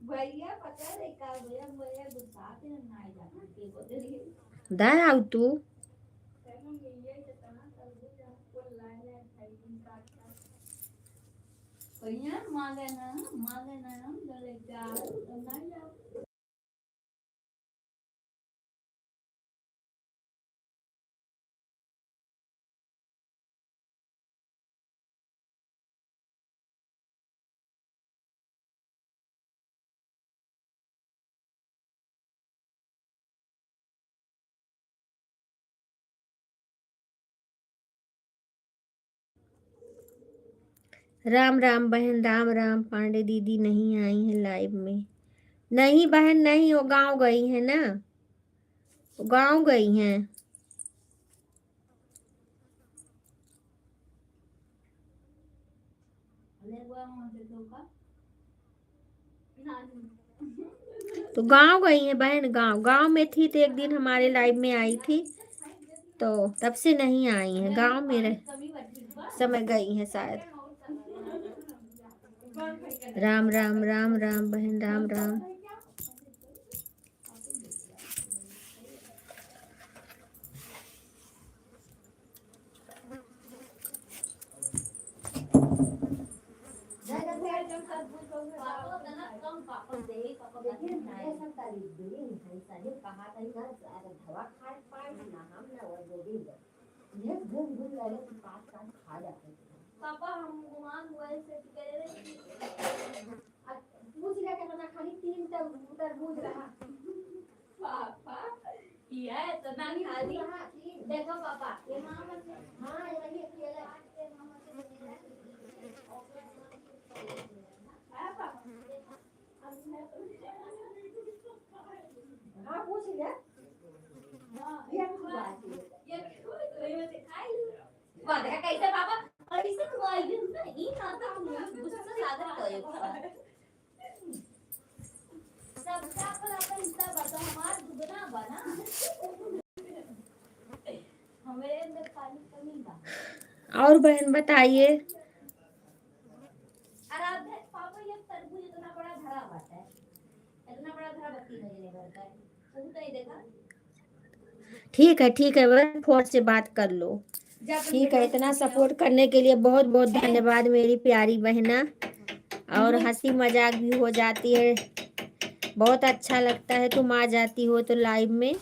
भैया पता नहीं का भैया भैया गुस्सा के ना आई जाती के बोले दया तू भैया मांगे ना हम जले जा तो नहीं जाओ। राम राम बहन, राम राम। पांडे दीदी नहीं आई है लाइव में। नहीं बहन नहीं, वो गांव गई है ना, वो गांव गई हैं। तो गांव गई है बहन, गांव गांव में थी तो एक दिन हमारे लाइव में आई थी, तो तब से नहीं आई है। गांव में समय गई है शायद। राम राम राम राम बहन, राम राम। पापा हम गुमान हुए से कह रहे पूछ लिया कि पता खाली 3 तरबूज रहा। पापा किया है तो ना खाली देखो पापा ये मामा से हां ये अकेले हाँ पूछ लिया। ये बात है कैसे पापा ऐसे तो आई नहीं ना तो गुस्सा लागत है सबका अपन हिस्सा बता हमार दुगना बना हमारे अंदर पानी कमी बा। और बहन बताइए। आराध्या पापा ये तरबूज इतना बड़ा धरा बात है, इतना बड़ा धरा बत्ती नहीं भरता है वो तो नहीं देखा। ठीक है बहन फोन से बात कर लो। ठीक है, इतना सपोर्ट करने के लिए बहुत बहुत धन्यवाद मेरी प्यारी बहना। और हंसी मजाक भी हो जाती है, बहुत अच्छा लगता है तुम आ जाती हो तो लाइव में।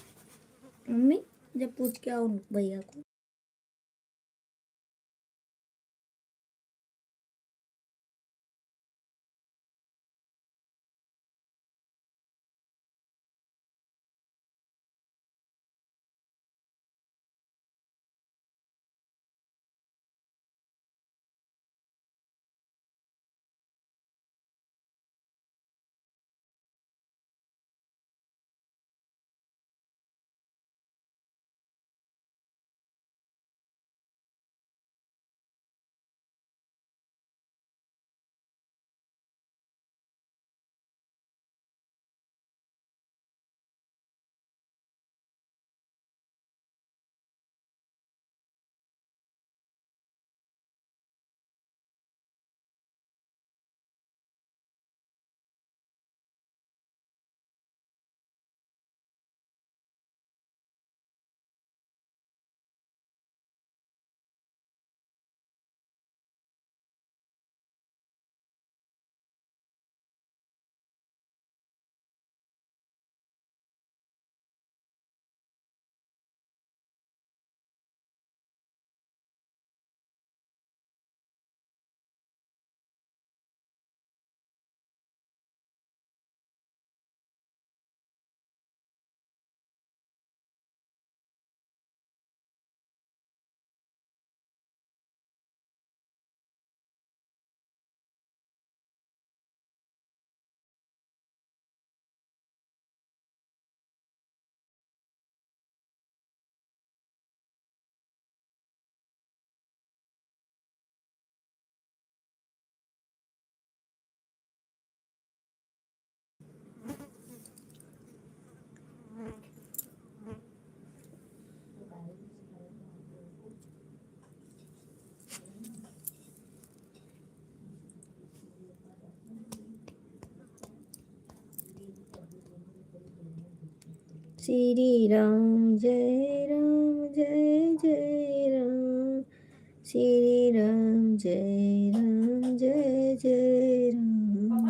मम्मी जब पूछ के आओ भैया को। श्री राम जय राम जय जय राम, श्री राम जय राम जय जय राम।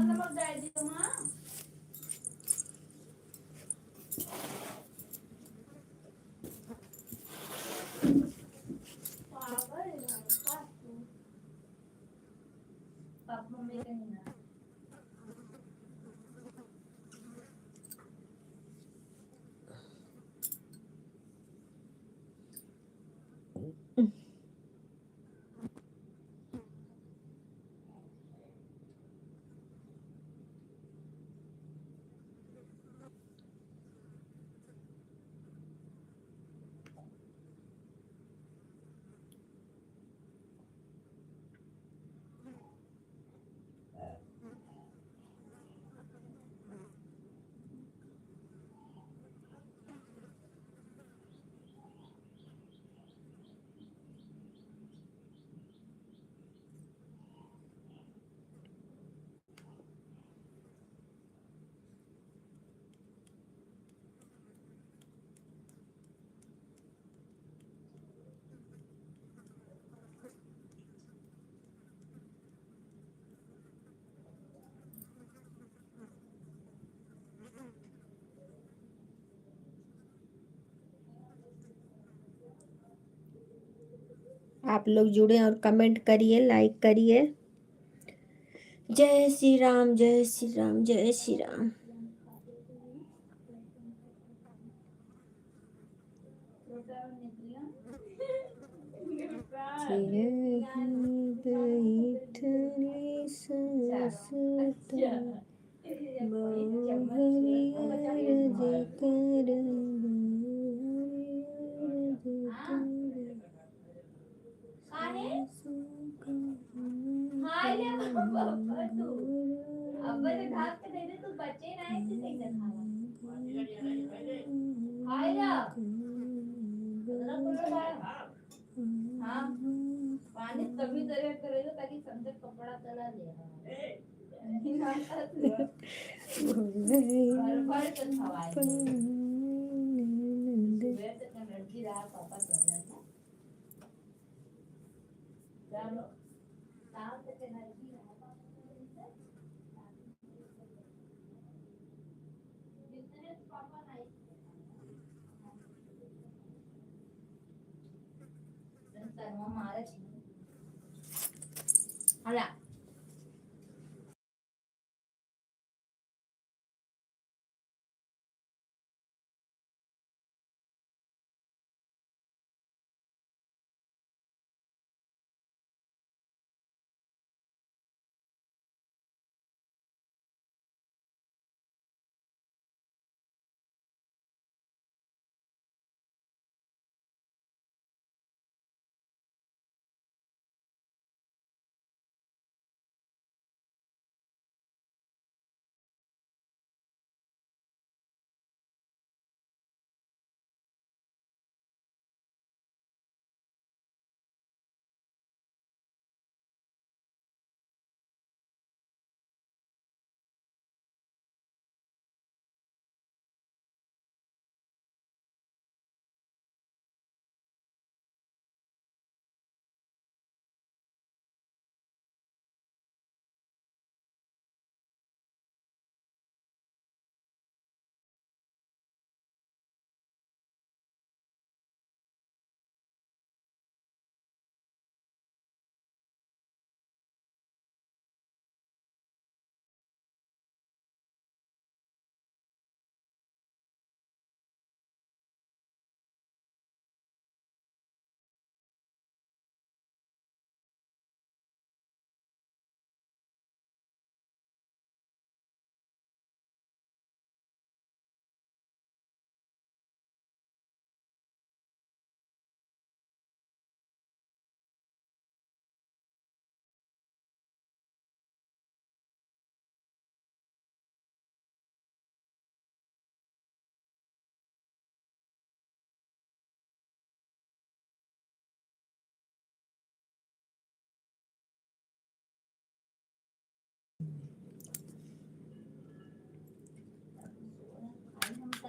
आप लोग जुड़े और कमेंट करिए, लाइक करिए। जय श्री राम जय श्री राम जय श्री राम। बैठने ससता पाणी कमी जरी करायचं तरी समजा कपडा त्याला हाला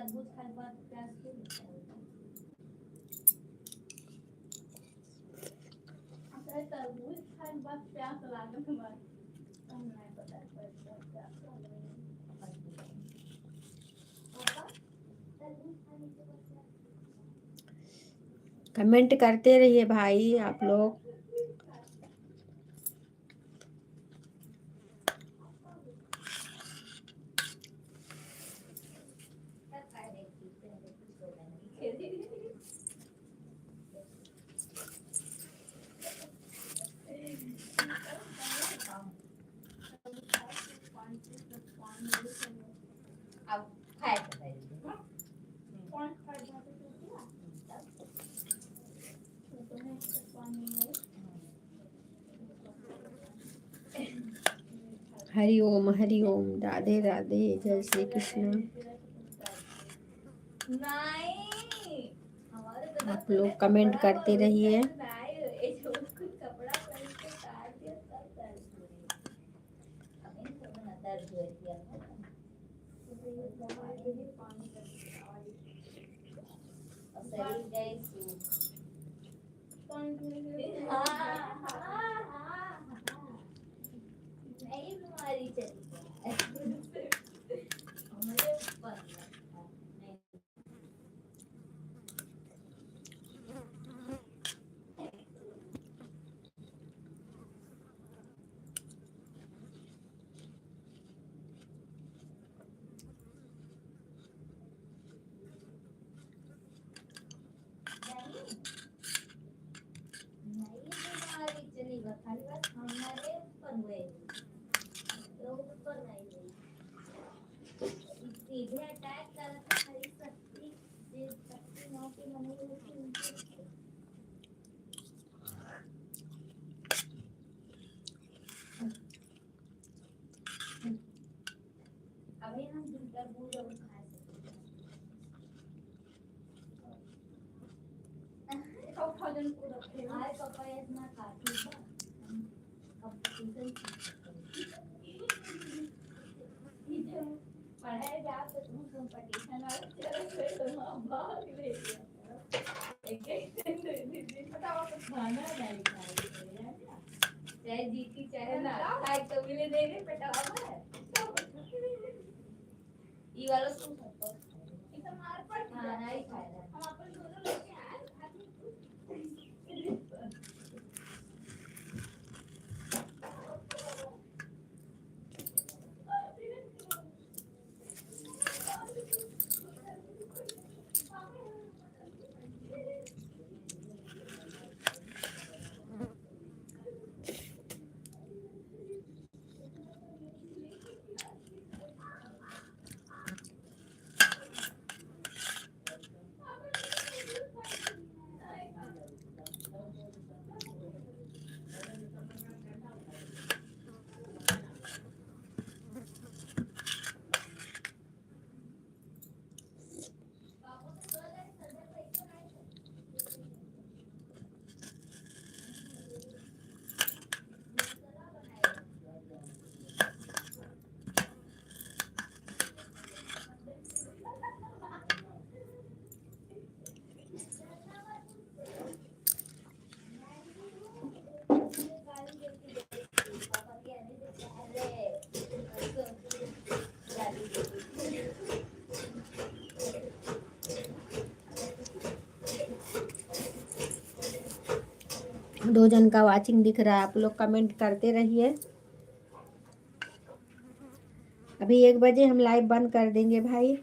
तरबूज खाने के बाद प्याज क्यों लगता है? अरे तरबूज खाने के बाद प्याज लागने के बाद हम नहीं पता है प्याज लग रही है। पापा तरबूज खाने के बाद कमेंट करते रहिए भाई आप लोग। अब खाए तो पहले कौन खाए जाते तो क्या तो मैं पानी में हरि ओम राधे राधे, जय श्री कृष्ण। नहीं हमारे आप लोग कमेंट करते रहिए। कपड़ा पहन के काट दिया सब दर्द हो रही है। अभी तो ना दर्द हो रही है पानी का शरीर गए सूख नई बीमारी चली हमारे ऊपर नई बीमारी चली खाली बस हमारे ऊपर हुए लोग ऊपर नहीं हुई सीधे अटैक कर हरी शक्ति शक्ति नौ की मनी होती उनके अभी हम तरबूज और खा सकते हैं कब भोजन पूरा आज पपाया इतना काटी था अब सीजन पढ़ाए जा तो तुम कंपटीशन वाले चलो तो भाग ले एक दिन बताओ तो खाना नहीं खाए चाहे जीती चाहे ना खाए तो मिले दे दे बेटा अब है ये वाला तुम सबको इतना मार पड़ खाना ही खाएगा हम अपन दोनों लेके आए दो जन का वाचिंग दिख रहा है, आप लोग कमेंट करते रहिए। अभी 1 बजे हम लाइव बंद कर देंगे भाई।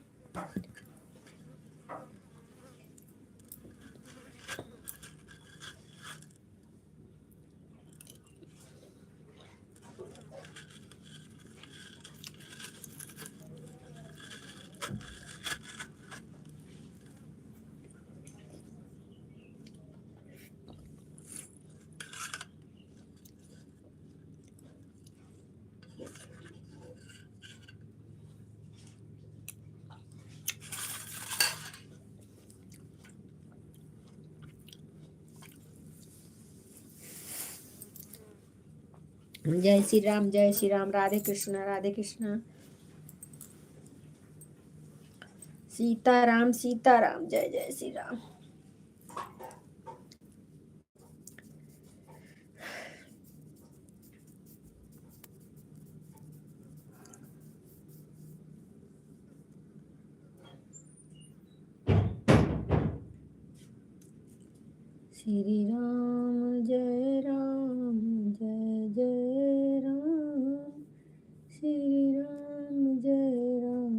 जय श्री राम, राधे कृष्णा राधे कृष्णा। सीताराम सीताराम, जय जय श्री राम। श्री राम जय राम, श्री राम जय राम।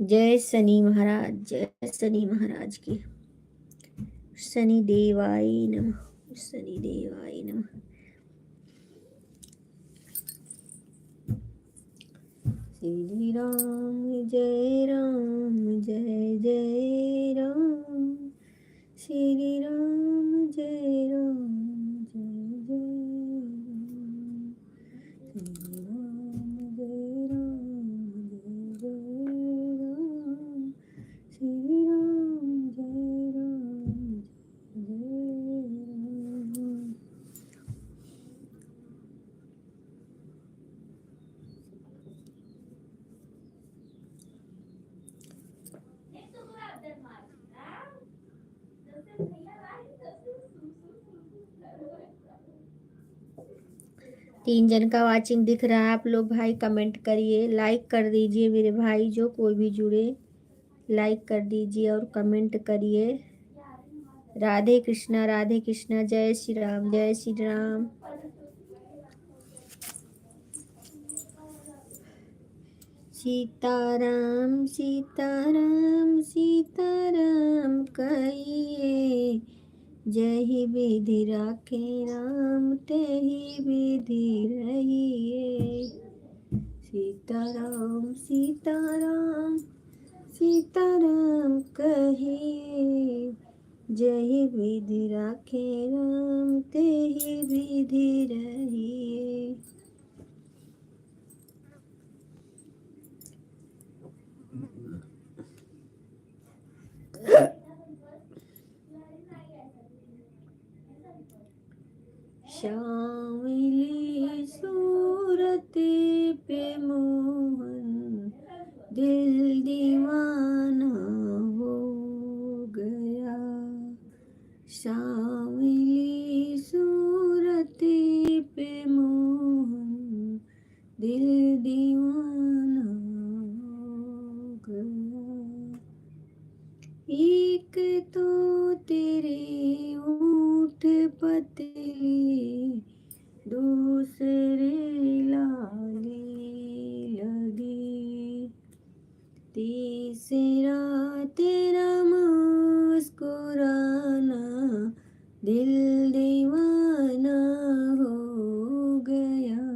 जय शनि महाराज, जय शनि महाराज की। शनि देवाय नमः, शनि देवाय नमः। श्री राम जय राम, जय जय राम, श्री राम जय राम, जय जय राम, श्री राम जय राम, जय जय राम, श्री राम जय राम, जय राम। तीन जन का वाचिंग दिख रहा है, आप लोग भाई कमेंट करिए, लाइक कर दीजिए मेरे भाई, जो कोई भी जुड़े लाइक कर दीजिए और कमेंट करिए। राधे कृष्णा, जय श्री राम, जय श्री राम। सीताराम सीताराम सीताराम कहिए, जही विधि राखे राम तेही विधि रहिए। सीताराम सीताराम सीताराम कहिए, जही विधि राखे राम तेही विधि रहिए। श्यामली सूरत पे मोहन दिल दीवाना हो गया। श्यामली सूरत पे मोहन दिल दीवाना हो गया। एक तो तेरे ऊँट पतली, दूसरे लाली लगी, तीसरा तेरा मुस्कुराना दिल दीवाना हो गया।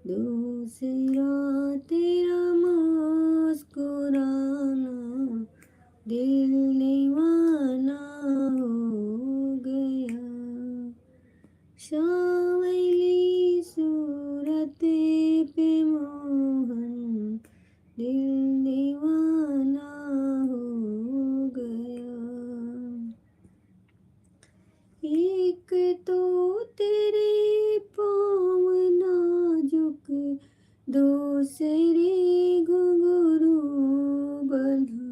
दूसरा तेरा मुस्कुराना दिल दीवाना हो गया। सांवली सूरत पे मोहन दिल दीवाना हो गया। एक तो तेरे पाँव नाजुक, दूसरे घुंघरू बंधा।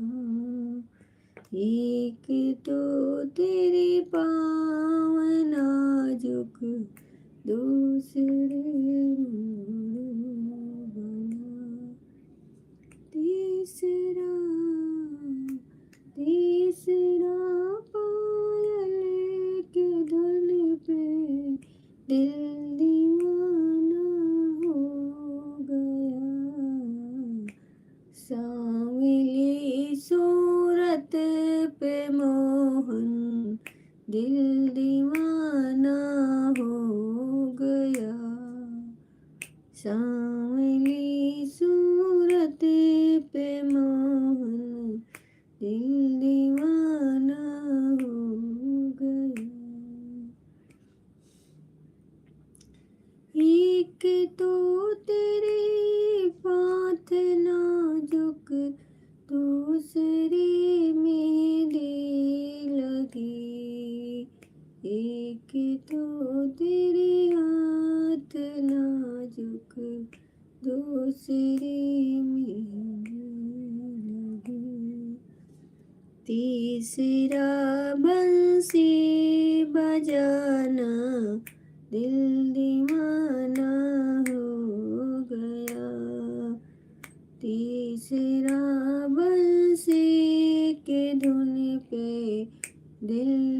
एक तो तेरे पाँव नाजुक, दूसरे घुंघरू बंधा। तीसरा तीसरा पायल के धन पे दिल दीवाना हो गया। सांवली सूरत पे मोहन दिल दीवाना हो गया। सांवली सूरत पे मोहन तीसरा बंसी बजाना दिल दीवाना हो गया। तीसरा बंसी के धुन पे दिल